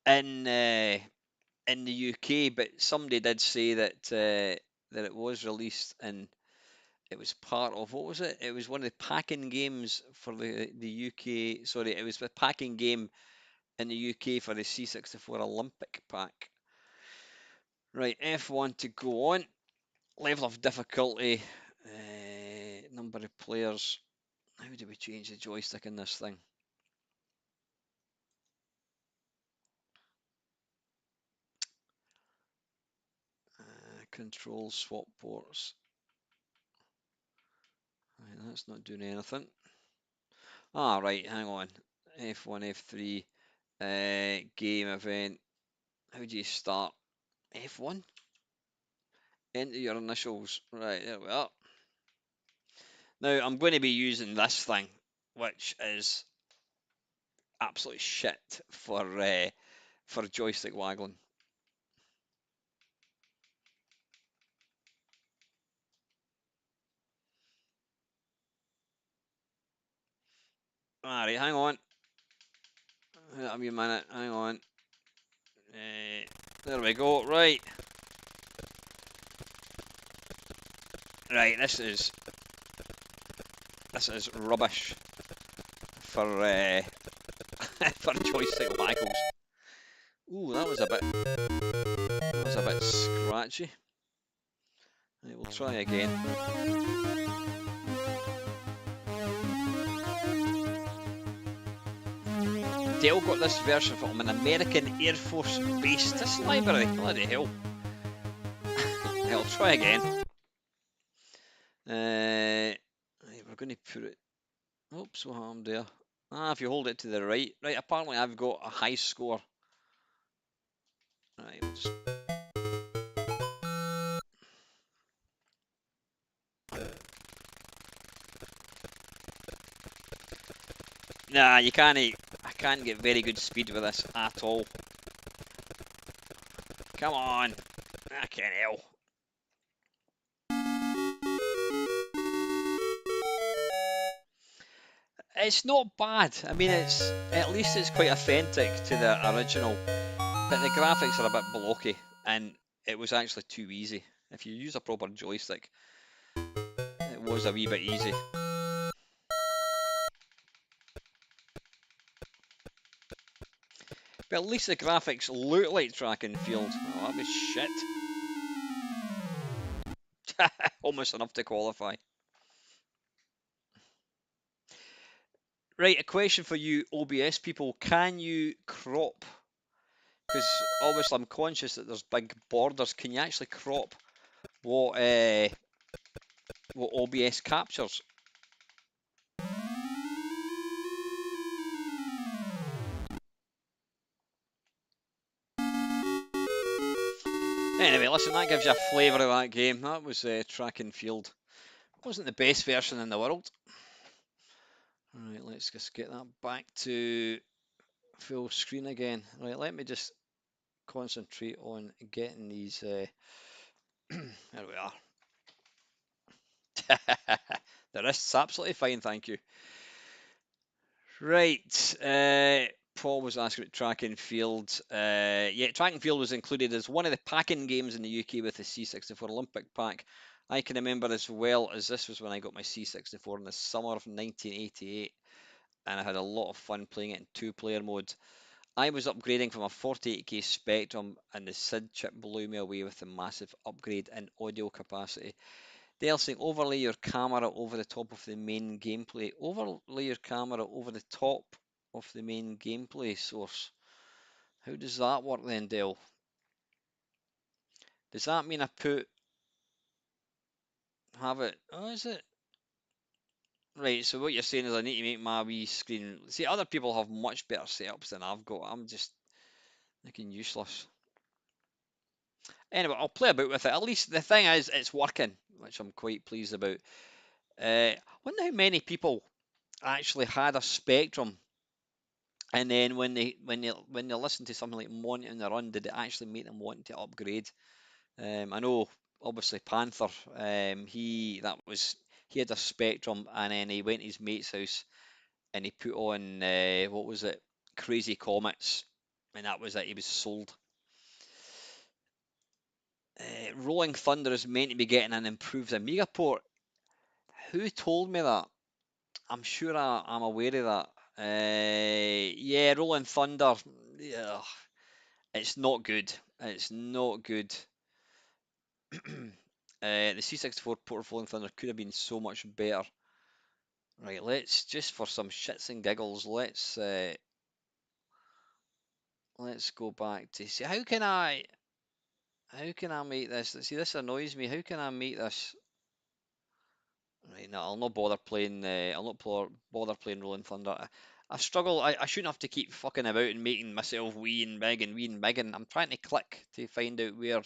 in in the UK, but somebody did say that it was released It was part of, what was it? It was one of the packing games for the UK. Sorry, it was the packing game in the UK for the C64 Olympic pack. Right, F1 to go on. Level of difficulty, number of players. How do we change the joystick in this thing? Control swap ports. Right, that's not doing anything. Ah, right, hang on. F1, F3, game event. How do you start? F1? Enter your initials. Right, there we are. Now, I'm going to be using this thing, which is absolute shit for joystick waggling. Alright, hang on. That'll be a minute. Hang on. There we go. Right. Right. This is rubbish for for joystick waggles. Ooh, that was a bit scratchy. Right, we'll try again. Dale got this version from an American Air Force base. This library, bloody hell. I'll try again. Right, we're going to put it. Oops, what happened there? Ah, if you hold it to the right. Right, apparently I've got a high score. Right, we'll just... Nah, you can't. I can't get very good speed with this at all. Come on. I can't help. It's not bad. I mean, at least it's quite authentic to the original, but the graphics are a bit blocky, and it was actually too easy. If you use a proper joystick, it was a wee bit easy. But at least the graphics look like track and field. Oh, that was shit. Almost enough to qualify. Right, a question for you OBS people. Can you crop? Because obviously I'm conscious that there's big borders. Can you actually crop what OBS captures? Anyway, listen, that gives you a flavour of that game. That was track and field. Wasn't the best version in the world. Alright, let's just get that back to full screen again. Right, let me just concentrate on getting these. There we are. The wrist's absolutely fine, thank you. Right, Paul was asking about track and field. Yeah, track and field was included as one of the packing games in the UK with the C64 Olympic pack. I can remember as well as this was when I got my C64 in the summer of 1988, and I had a lot of fun playing it in two-player mode. I was upgrading from a 48K Spectrum, and the SID chip blew me away with the massive upgrade in audio capacity. They're saying overlay your camera over the top of the main gameplay. Overlay your camera over the top of the main gameplay source. How does that work then, Dale? Does that mean I have it? Oh, is it? Right, so what you're saying is I need to make my wee screen. See, other people have much better setups than I've got. I'm just looking useless. Anyway, I'll play about with it. At least the thing is, it's working, which I'm quite pleased about. I wonder how many people actually had a Spectrum, and then when they listen to something like Monty on the Run, did it actually make them want to upgrade? I know, obviously Panther, he had a Spectrum, and then he went to his mate's house and he put on what was it, Crazy Comets, and that was it. He was sold. Rolling Thunder is meant to be getting an improved Amiga port. Who told me that? I'm sure I'm aware of that. Yeah, Rolling Thunder. Yeah, it's not good. It's not good. The C64 port of Rolling Thunder could have been so much better. Right, let's just for some shits and giggles, let's go back to see how can I make this? See, this annoys me. How can I make this? Right, no, I'll not bother playing. I'll not bother playing Rolling Thunder. I struggle. I shouldn't have to keep fucking about and making myself wee and big and wee and big, and I'm trying to click to find out where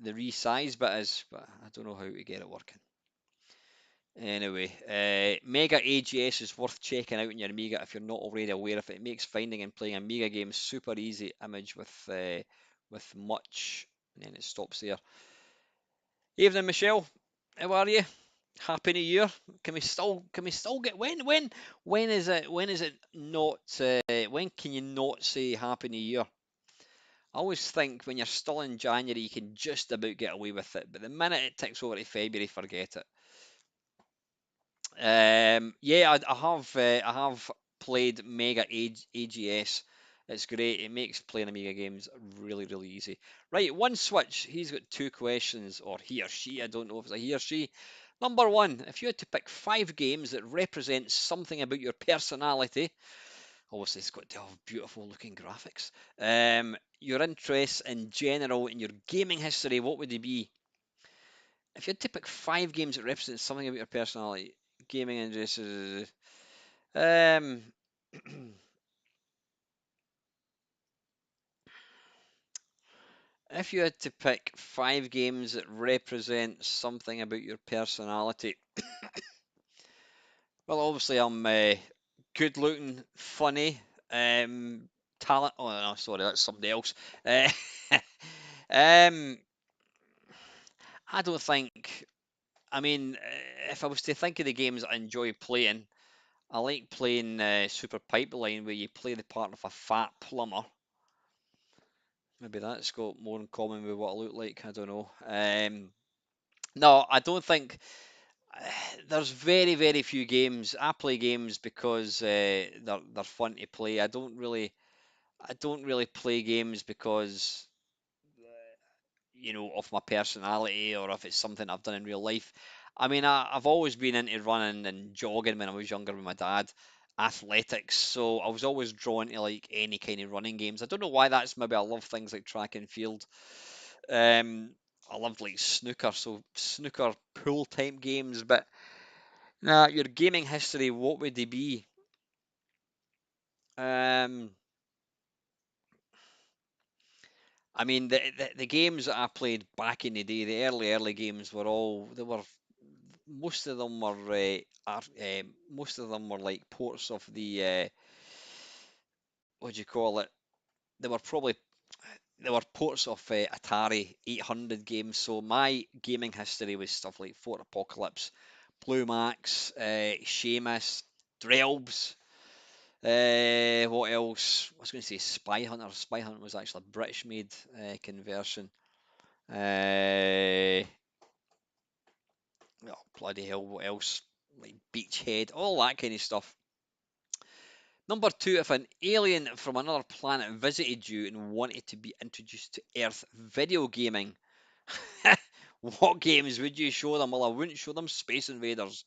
the resize bit is, but I don't know how to get it working. Anyway, Mega AGS is worth checking out in your Amiga if you're not already aware of it. It makes finding and playing Amiga games super easy. Image with much, and then it stops there. Evening, Michelle. How are you? Happy New Year. Can we still get when is it not when can you not say Happy New Year? I always think when you're still in January you can just about get away with it, but the minute it ticks over to February, forget it. Yeah, I have played Mega AGS. It's great. It makes playing Amiga games really, really easy. Right, one switch. He's got two questions, or he or she. I don't know if it's a he or she. Number one, if you had to pick five games that represent something about your personality, obviously it's got to have beautiful looking graphics. Your interests in general, in your gaming history, what would they be? If you had to pick five games that represent something about your personality, gaming interests, um, if you had to pick five games that represent something about your personality, well, obviously I'm good looking, funny, talent. Oh no, sorry, that's somebody else. Uh, um, I don't think. I mean, if I was to think of the games I enjoy playing, I like playing Super Pipeline, where you play the part of a fat plumber. Maybe that's got more in common with what I look like. I don't know. No, I don't think there's very, very few games. I play games because they're fun to play. I don't really play games because of my personality or if it's something I've done in real life. I mean, I've always been into running and jogging when I was younger with my dad, athletics. So I was always drawn to like any kind of running games. I don't know why that's maybe I love things like track and field. Um, I loved like snooker, so snooker pool type games. But nah, your gaming history, what would they be? Um, I mean, the games that I played back in the day, the early games they were most of them were most of them were like ports of the what do you call it? They were probably they were ports of Atari 800 games. So my gaming history was stuff like Fort Apocalypse, Blue Max, Seamus, Drelbs. What else? I was going to say Spy Hunter. Spy Hunter was actually a British-made conversion. Oh, bloody hell! What else? Like Beachhead, all that kind of stuff. Number two, if an alien from another planet visited you and wanted to be introduced to Earth video gaming, what games would you show them? Well, I wouldn't show them Space Invaders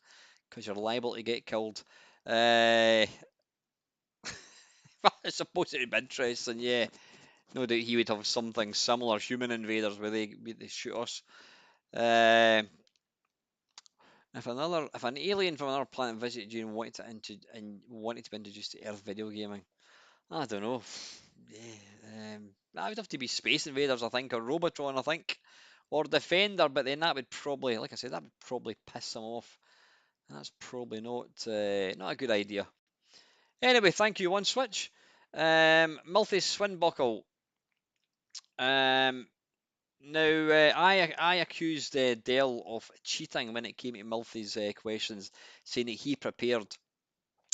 because you're liable to get killed. Uh, I suppose it'd be interesting, yeah. No doubt he would have something similar, Human Invaders, where they shoot us. Uh, if an alien from another planet visited you and wanted to be introduced to Earth video gaming, I don't know. Yeah, that would have to be Space Invaders, I think, or Robotron, I think, or Defender. But then that would probably, like I said, that would probably piss them off. That's probably not a good idea. Anyway, thank you, One Switch. Milty Swinbuckle. Um, now, I accused Dell of cheating when it came to Milty's questions, saying that he prepared,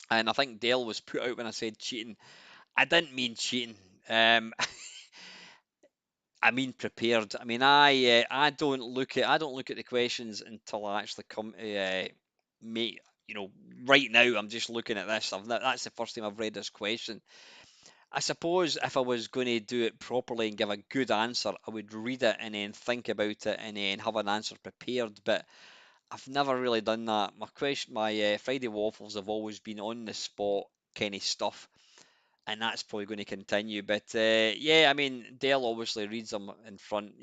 and I think Dell was put out when I said cheating. I didn't mean cheating. Um, I mean prepared. I mean, I don't look at the questions until I actually come to make. You know, right now I'm just looking at this. That's the first time I've read this question. I suppose if I was going to do it properly and give a good answer, I would read it and then think about it and then have an answer prepared. But I've never really done that. My Friday waffles have always been on the spot kind of stuff, and that's probably going to continue. But yeah, I mean, Dale obviously reads them in front,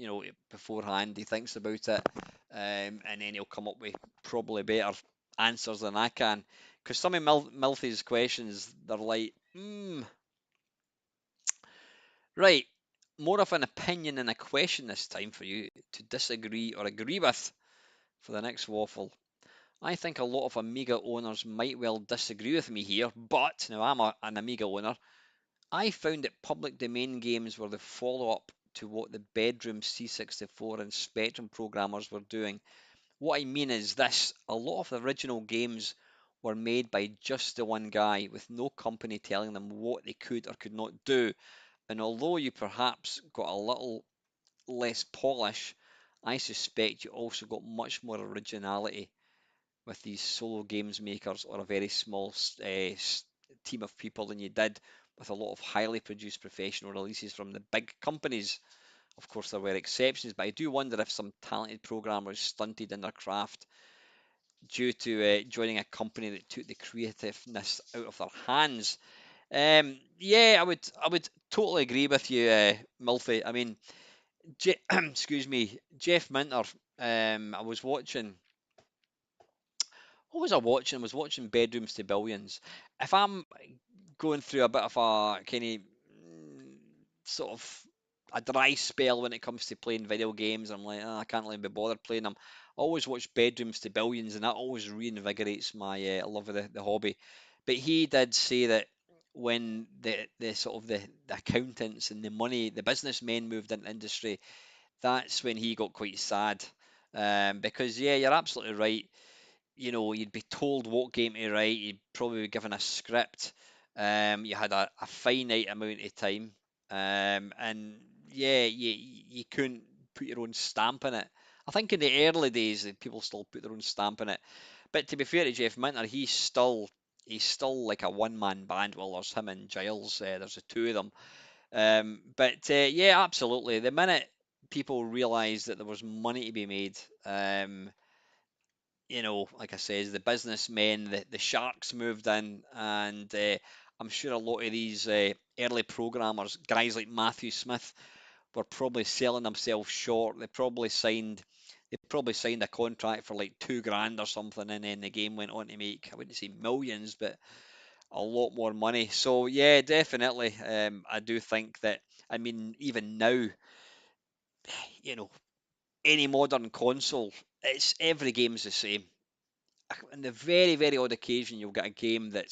beforehand. He thinks about it, and then he'll come up with probably better answers than I can. Because some of Milty's questions, they're like, right, more of an opinion than a question this time for you to disagree or agree with for the next waffle. I think a lot of Amiga owners might well disagree with me here, but now an Amiga owner. I found that public domain games were the follow-up to what the bedroom C64 and Spectrum programmers were doing. What I mean is this, a lot of the original games were made by just the one guy with no company telling them what they could or could not do. And although you perhaps got a little less polish, I suspect you also got much more originality with these solo games makers or a very small team of people than you did with a lot of highly produced professional releases from the big companies. Of course, there were exceptions, but I do wonder if some talented programmers stunted in their craft due to joining a company that took the creativeness out of their hands. Yeah, I would totally agree with you, Milty. I mean, excuse me, Jeff Minter. I was watching. What was I watching? I was watching Bedrooms to Billions. If I'm going through a bit of a kind of sort of a dry spell when it comes to playing video games, I'm like, "Ah, I can't really be bothered playing them." I always watch Bedrooms to Billions, and that always reinvigorates my love of the hobby. But he did say that when the sort of the accountants and the money, the businessmen moved into the industry, that's when he got quite sad. Because yeah, you're absolutely right. You'd be told what game to write, you'd probably be given a script, you had a finite amount of time, and yeah, you couldn't put your own stamp in it. I think in the early days, people still put their own stamp in it. But to be fair to Jeff Minter, he's still like a one-man band. Well, there's him and Giles, there's the two of them. But yeah, absolutely. The minute people realised that there was money to be made, like I says, the businessmen, the sharks moved in, and I'm sure a lot of these early programmers, guys like Matthew Smith, were probably selling themselves short. They probably signed a contract for like 2 grand or something, and then the game went on to make, I wouldn't say millions, but a lot more money. So yeah, definitely, I do think that. I mean, even now, you know, any modern console, it's every game's the same. On the very, very odd occasion, you'll get a game that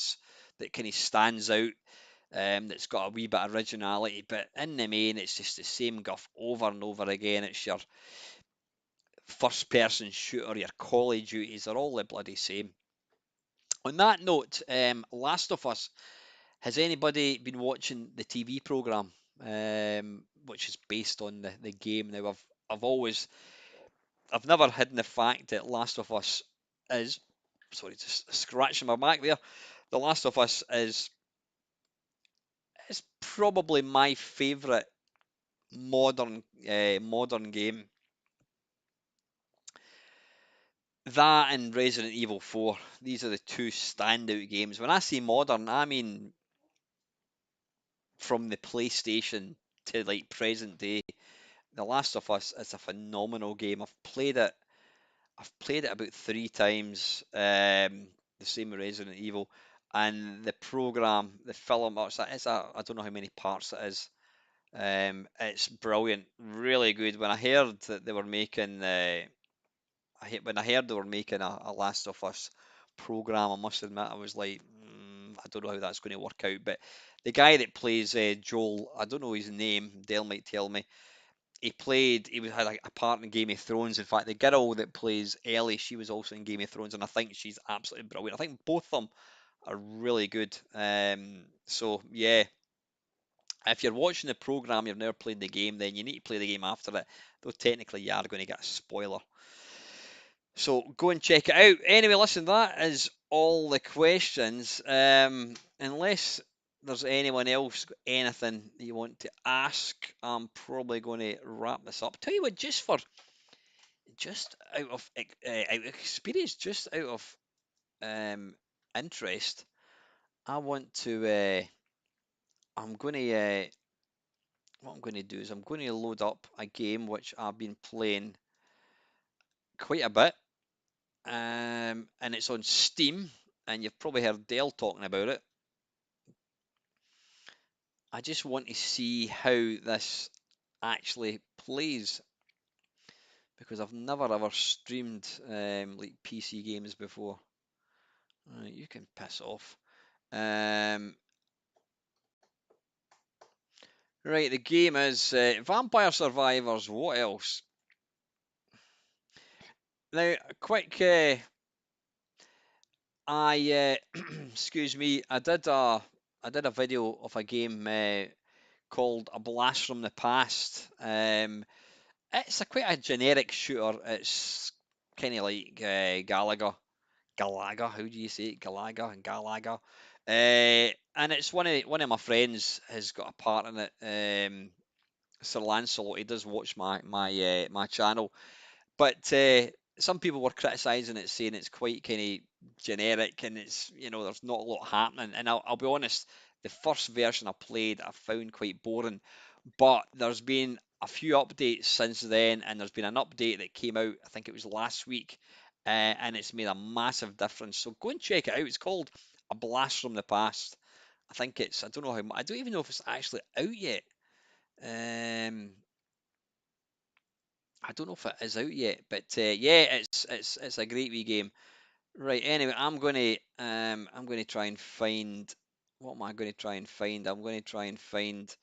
kind of stands out, that's got a wee bit of originality, but in the main, it's just the same guff over and over again. It's your first-person shooter, your Call of Duties, are all the bloody same. On that note, Last of Us, has anybody been watching the TV program, which is based on the game? Now, I've never hidden the fact that Last of Us is, sorry, just scratching my back there. The Last of Us is probably my favourite modern game. That and Resident Evil 4. These are the two standout games. When I say modern, I mean from the PlayStation to like present day. The Last of Us is a phenomenal game. I've played it about 3 times. The same with Resident Evil, and the program, the film. I don't know how many parts it is. It's brilliant, really good. When I heard that they were making when I heard they were making a Last of Us program, I must admit I was like, I don't know how that's going to work out. But the guy that plays Joel, I don't know his name. Dale might tell me. He had a part in Game of Thrones. In fact, the girl that plays Ellie, she was also in Game of Thrones, and I think she's absolutely brilliant. I think both of them are really good. So yeah, If you're watching the program, you've never played the game, then you need to play the game after it. Though technically, you are going to get a spoiler. So go and check it out. Anyway, listen, that is all the questions. Unless there's anyone else got anything you want to ask, I'm probably going to wrap this up. Tell you what, just out of experience, just out of um, interest, I want to. I'm going to. What I'm going to do is I'm going to load up a game which I've been playing quite a bit, and it's on Steam, and you've probably heard Dell talking about it. I just want to see how this actually plays because I've never ever streamed like PC games before. Right, you can piss off. Um, right, the game is Vampire Survivors. What else? Now, a quick. Excuse me. I did a video of a game called A Blast from the Past. It's a quite a generic shooter. It's kind of like Galaga. How do you say it? Galaga. And it's one of my friends has got a part in it. Sir Lancelot. He does watch my channel, but some people were criticising it, saying it's quite kind of generic and it's there's not a lot happening. And I'll be honest, the first version I played I found quite boring. But there's been a few updates since then, and there's been an update that came out, I think it was last week, and it's made a massive difference. So go and check it out. It's called A Blast from the Past. I don't know I don't even know if it's actually out yet. Um, I don't know if it is out yet, but yeah, it's a great wee game. Right. Anyway, I'm gonna try and find. What am I going to try and find? I'm going to try and find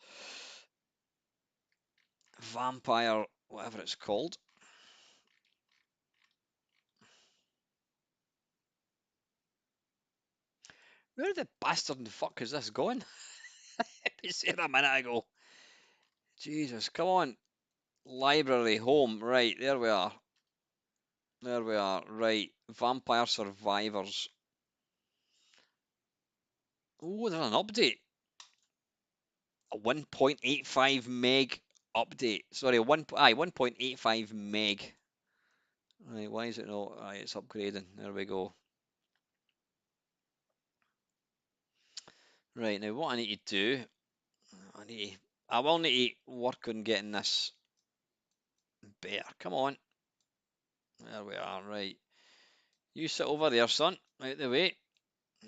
Vampire, whatever it's called. Where the bastard in the fuck is this going? It's here a minute ago. Jesus, come on. Library, home. Right, there we are. There we are. Right. Vampire Survivors. Oh, there's an update. A 1.85 meg update. Sorry, 1.85 meg. Right, why is it not? Right, it's upgrading. There we go. Right, now what I need to do, I will need to work on getting this better. Come on. There we are. Right. You sit over there, son. Out the way.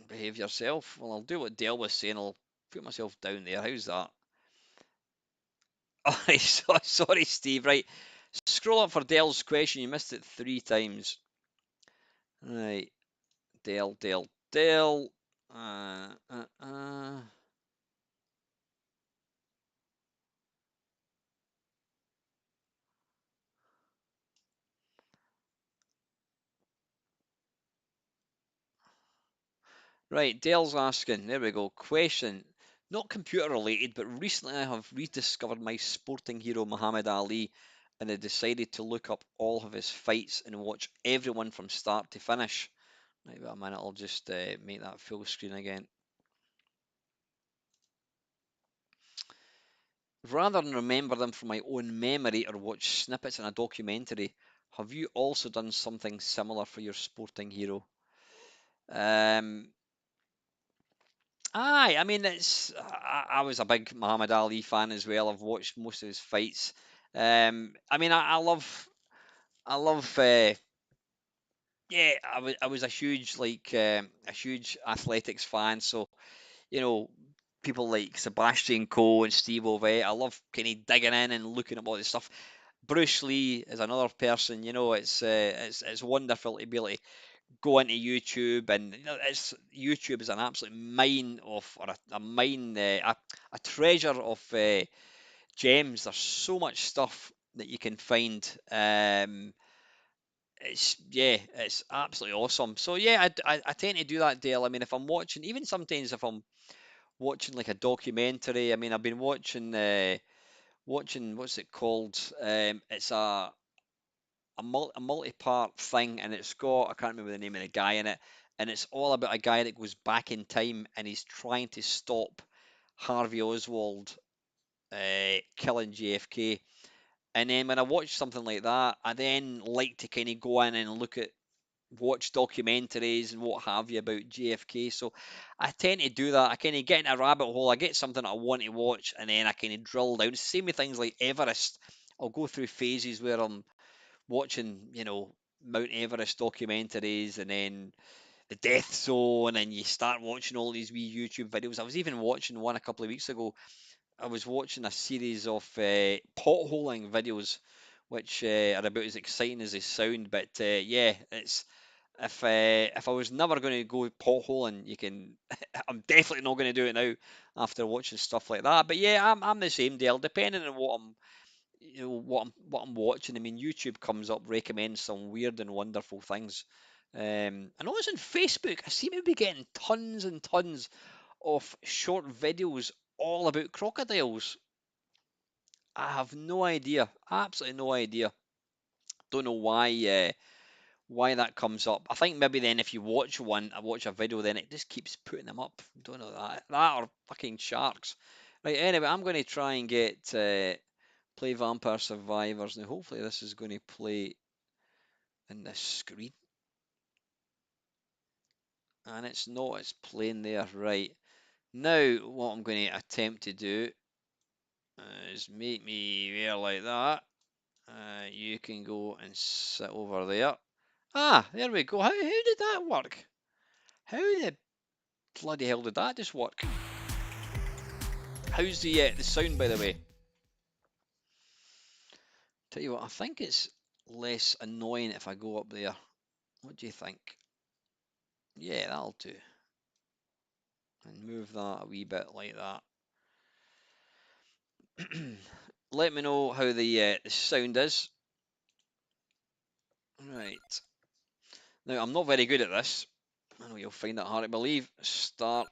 Behave yourself. Well, I'll do what Dale was saying. I'll put myself down there. How's that? Oh, sorry, Steve. Right. Scroll up for Dale's question. You missed it 3 times. Right. Dale. Uh, uh, uh. Right. Dale's asking. There we go. Question. Not computer related, but recently I have rediscovered my sporting hero Muhammad Ali and I decided to look up all of his fights and watch everyone from start to finish. Right, wait a minute, I'll just make that full screen again. Rather than remember them from my own memory or watch snippets in a documentary, have you also done something similar for your sporting hero? Um, I mean, I was a big Muhammad Ali fan as well. I've watched most of his fights. I mean, I love, yeah, I was a huge athletics fan. So you know, people like Sebastian Coe and Steve Ovett. I love kind of digging in and looking at all this stuff. Bruce Lee is another person. It's wonderful to be able to go into YouTube and it's YouTube is an absolute mine of or a mine a treasure of gems. There's so much stuff that you can find. It's absolutely awesome. So yeah, I tend to do that, Dale. I mean, if I'm watching, even sometimes if I'm watching like a documentary. I mean, I've been watching what's it called? It's a multi-part thing, and it's got, I can't remember the name of the guy in it, and it's all about a guy that goes back in time and he's trying to stop Harvey Oswald killing JFK. And then when I watch something like that, I then like to kind of go in and watch documentaries and what have you about JFK. So I tend to do that. I kind of get in a rabbit hole. I get something I want to watch, and then I kind of drill down. Same with things like Everest. I'll go through phases where I'm watching, Mount Everest documentaries, and then the Death Zone, and you start watching all these wee YouTube videos. I was even watching one a couple of weeks ago. I was watching a series of potholing videos, which are about as exciting as they sound. But yeah, it's if I was never going to go potholing, I'm definitely not going to do it now after watching stuff like that. But yeah, I'm the same, Dale. Depending on what I'm watching. I mean, YouTube comes up, recommends some weird and wonderful things. I know it's on Facebook. I seem to be getting tons and tons of short videos all about crocodiles. I have no idea, absolutely no idea. Don't know why that comes up. I think maybe then if you watch one, I watch a video, then it just keeps putting them up. Don't know that or fucking sharks. Right. Anyway, I'm going to try and get play Vampire Survivors. Now, hopefully, this is going to play in this screen, and it's not. It's playing there. Right. Now, what I'm going to attempt to do is make me wear like that. You can go and sit over there. Ah, there we go. How did that work? How the bloody hell did that just work? How's the sound, by the way? Tell you what, I think it's less annoying if I go up there. What do you think? Yeah, that'll do. And move that a wee bit like that. Let me know how the sound is. Right. Now, I'm not very good at this. I know you'll find that hard to believe. Start.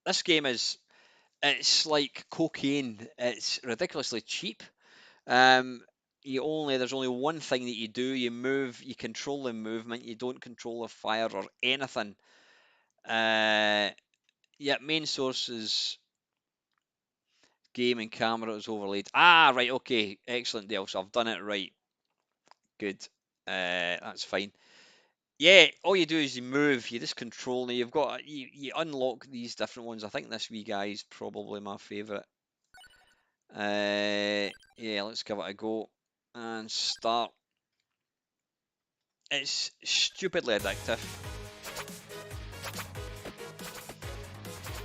This game it's like cocaine. It's ridiculously cheap. Um, there's only one thing that you do. You move, you control the movement. You don't control the fire or anything. Yeah, main source is game and camera is overlaid. Ah, right, okay, excellent deal. So I've done it right. Good. That's fine. Yeah, all you do is you move. You just control. Now you unlock these different ones. I think this wee guy is probably my favourite. Yeah, let's give it a go and start. It's stupidly addictive.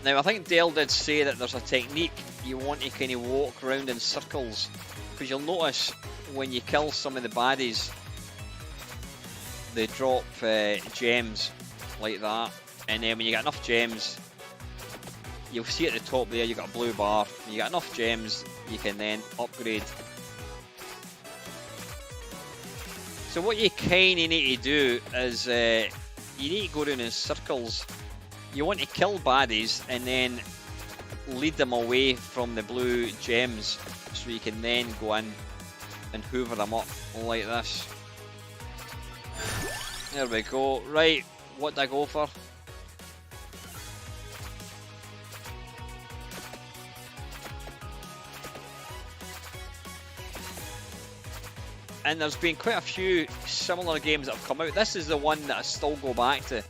Now, I think Dale did say that there's a technique you want to kind of walk around in circles, because you'll notice when you kill some of the baddies, they drop gems like that, and then when you get enough gems, you'll see at the top there, you've got a blue bar. When you get enough gems, you can then upgrade. So what you kind of need to do is you need to go around in circles. You want to kill baddies and then lead them away from the blue gems, so you can then go in and hoover them up like this. There we go. Right, what did I go for? And there's been quite a few similar games that have come out. This is the one that I still go back to.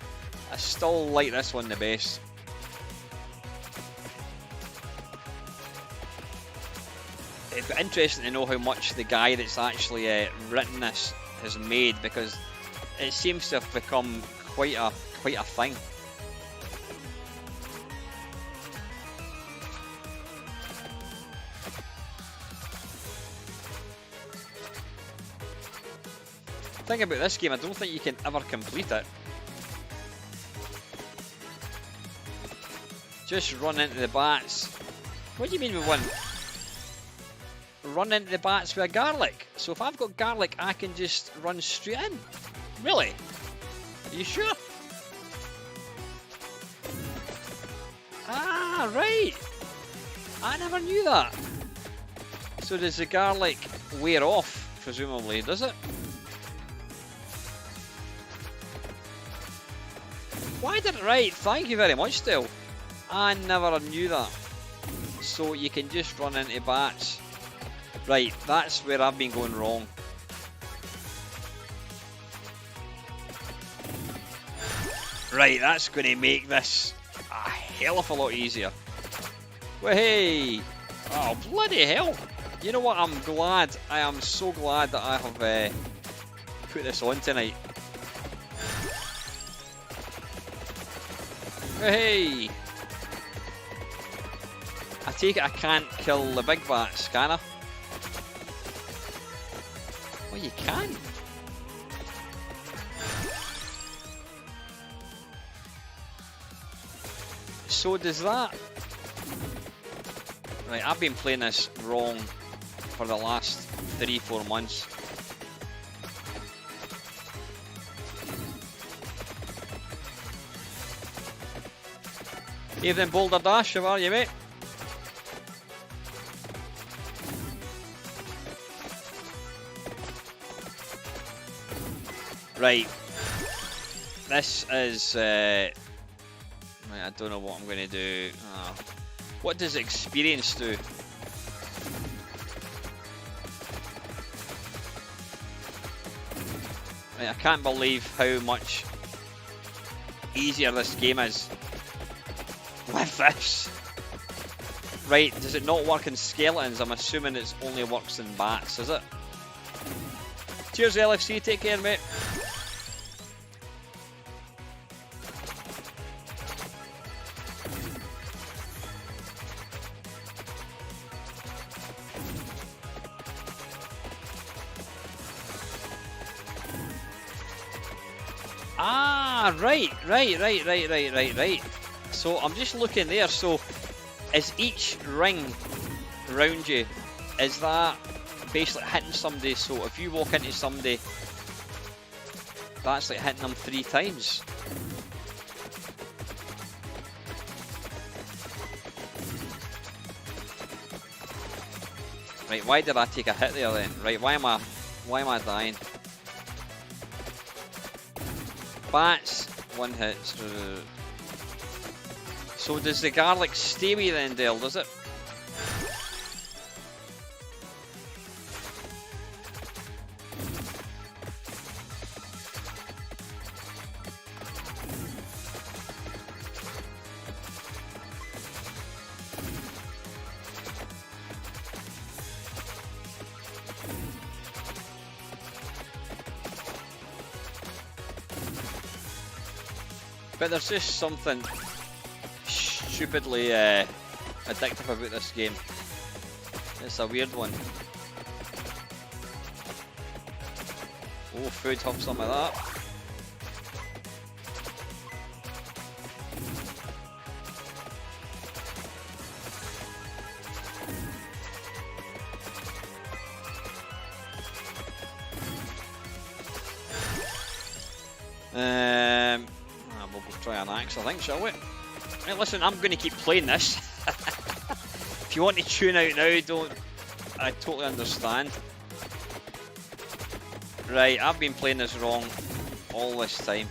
I still like this one the best. It'd be interesting to know how much the guy that's actually written this has made, because it seems to have become quite a thing. The thing about this game, I don't think you can ever complete it. Just run into the bats. What do you mean with one? Run into the bats with a garlic. So if I've got garlic, I can just run straight in. Really? Are you sure? Ah, Ah, right. I never knew that. So does the garlic wear off, presumably, does it? Why did it? Right, thank you very much, Dale. I never knew that. So you can just run into bats. Right, that's where I've been going wrong. Right, that's going to make this a hell of a lot easier. Well, hey! Oh, bloody hell! You know what? I'm glad. I am so glad that I have put this on tonight. Hey! I take it I can't kill the big bats, can I? Well, you can. So does that. Right, I've been playing this wrong for the last 3-4 months. Evening Boulder Dash, how are you, mate? Right, this is, right, I don't know what I'm going to do. What does experience do? Right, I can't believe how much easier this game is with this. Right, does it not work in skeletons? I'm assuming it only works in bats, is it? Cheers, LFC, take care, mate. Ah, right. So I'm just looking there. So is each ring around you, is that basically hitting somebody? So if you walk into somebody, that's like hitting them 3 times. Right, why did I take a hit there then? Right, why am I dying? Bats, 1 hit. So does the garlic stay with you then, Dale, does it? But there's just something stupidly addictive about this game. It's a weird one. Oh, food, have some of that. We'll go try an axe, I think, shall we? Right, listen, I'm going to keep playing this. If you want to tune out now, I totally understand. Right, I've been playing this wrong all this time.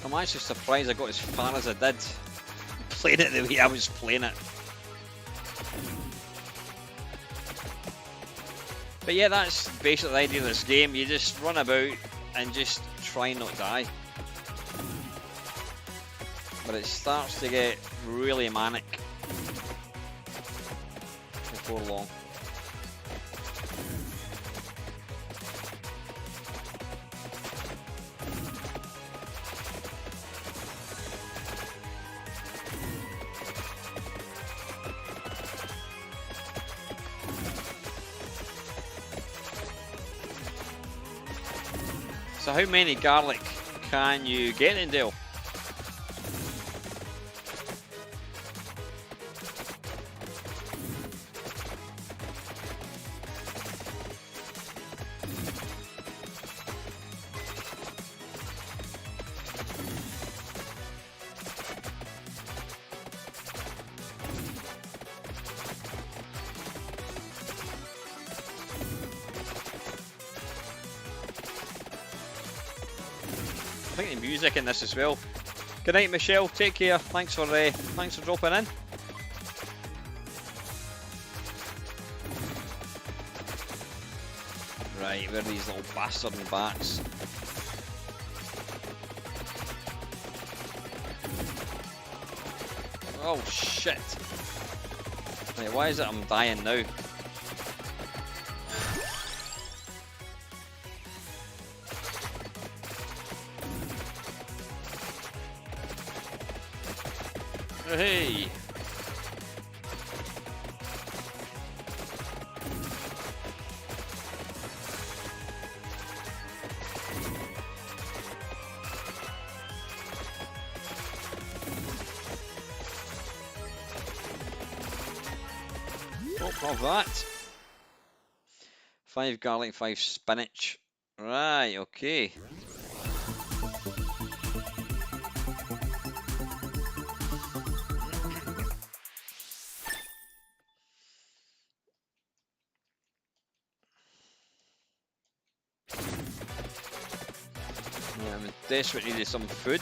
I'm actually surprised I got as far as I did, playing it the way I was playing it. But yeah, that's basically the idea of this game. You just run about and just try not to die. But it starts to get really manic before long. So how many garlic can you get in, Dale? I think the music in this as well. Good night, Michelle. Take care. Thanks for dropping in. Right, where are these little bastard bats? Oh shit! Right, why is it I'm dying now? Hey! Oh, not that. 5 garlic, 5 spinach. Right, okay. I'm desperately needing some food.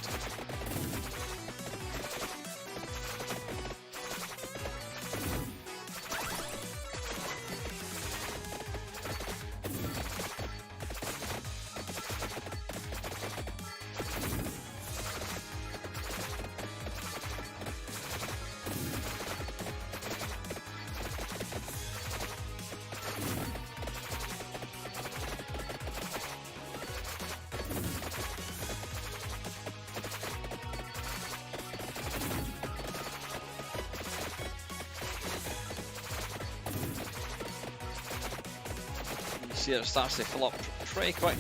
See, it starts to fill up pretty quick.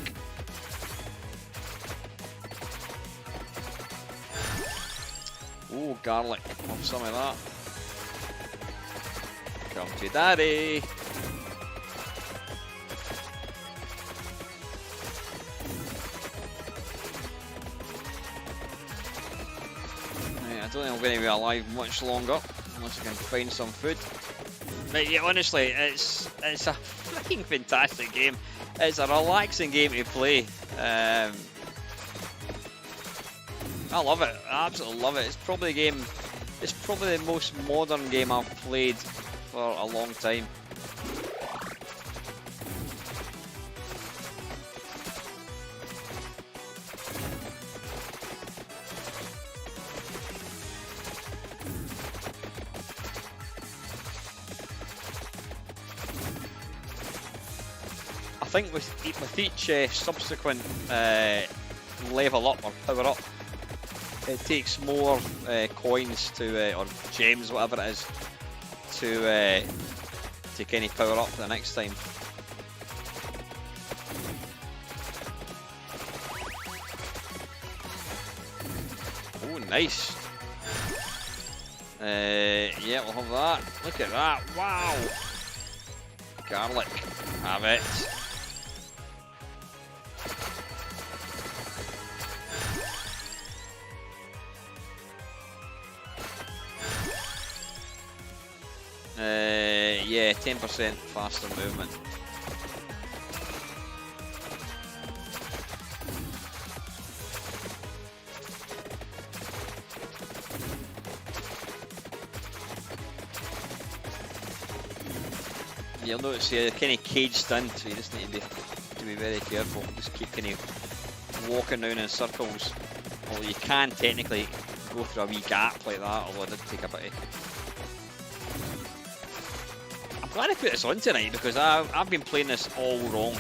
Oh, garlic. Want some of that? Come to daddy. Yeah, I don't think I'm going to be alive much longer unless I can find some food. But yeah, honestly, it's a freaking fantastic game. It's a relaxing game to play. I love it. I absolutely love it. It's probably the most modern game I've played for a long time. I think with each subsequent level up or power up, it takes more coins to or gems, whatever it is, to kind of power up the next time. Oh, nice. Yeah, we'll have that. Look at that. Wow. Garlic. Have it. Yeah, 10% faster movement. You'll notice you're kind of caged in, so you just need to be very careful. Just keep kind of walking down in circles. Although you can technically go through a wee gap like that, although it did take a bit of... I'm glad I put this on tonight because I've been playing this all wrong.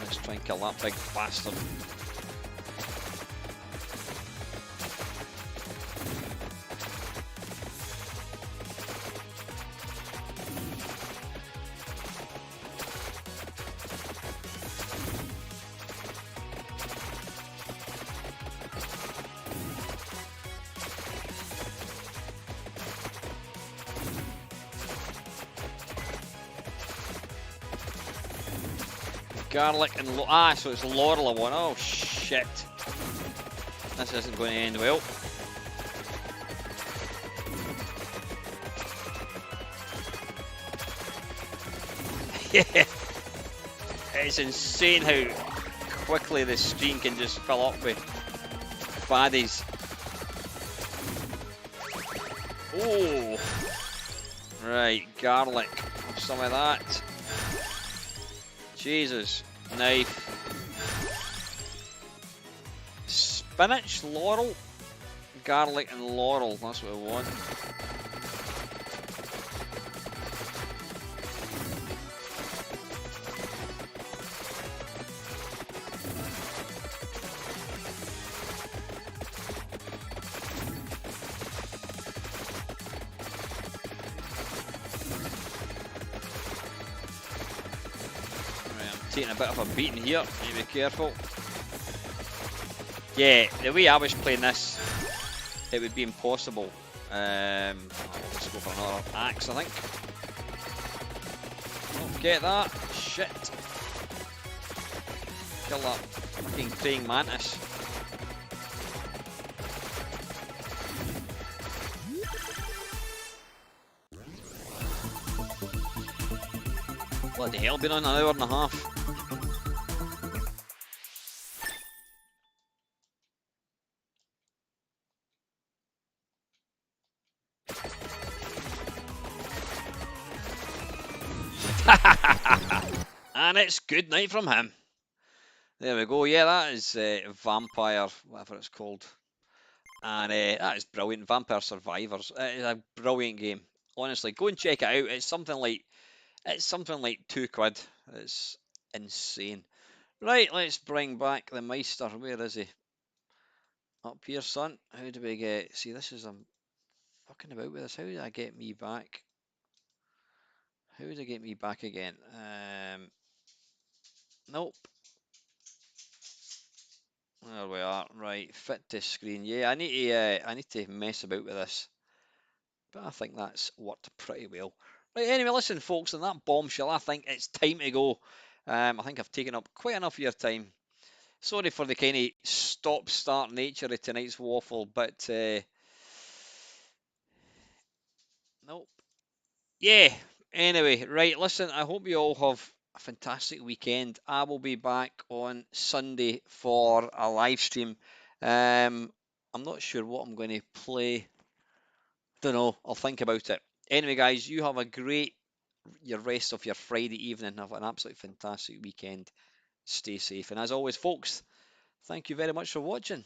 Let's try and kill that big bastard. Garlic and so it's Laurel I want. Oh shit. This isn't going to end well. Yeah. It's insane how quickly the screen can just fill up with baddies. Oh. Right, garlic. Some of that. Jesus. Knife. Spinach, laurel, garlic and laurel. That's what I want. Right, I'm taking a bit of a beating here. Need to be careful. Yeah, the way I was playing this, it would be impossible. Let's go for another axe, I think. Don't get that. Shit. Kill that fucking praying mantis. Bloody hell, been on an hour and a half. And it's good night from him. There we go. Yeah, that is Vampire, whatever it's called. And that is brilliant. Vampire Survivors. It is a brilliant game. Honestly, go and check it out. It's something like £2. It's insane. Right, let's bring back the Meister. Where is he? Up here, son. How do we get? See, this is I'm fucking about with this. How do I get me back? How do I get me back again? Nope. There we are. Right, fit to screen. Yeah, I need to mess about with this, but I think that's worked pretty well. Right, anyway, listen, folks, on that bombshell, I think it's time to go. I think I've taken up quite enough of your time. Sorry for the kind of stop-start nature of tonight's waffle, but nope. Yeah. Anyway, right. Listen, I hope you all have a fantastic weekend. I will be back on Sunday for a live stream. I'm not sure what I'm going to play. Don't know. I'll think about it. Anyway, guys, you have a great your rest of your Friday evening. Have an absolutely fantastic weekend. Stay safe, and as always, folks, thank you very much for watching.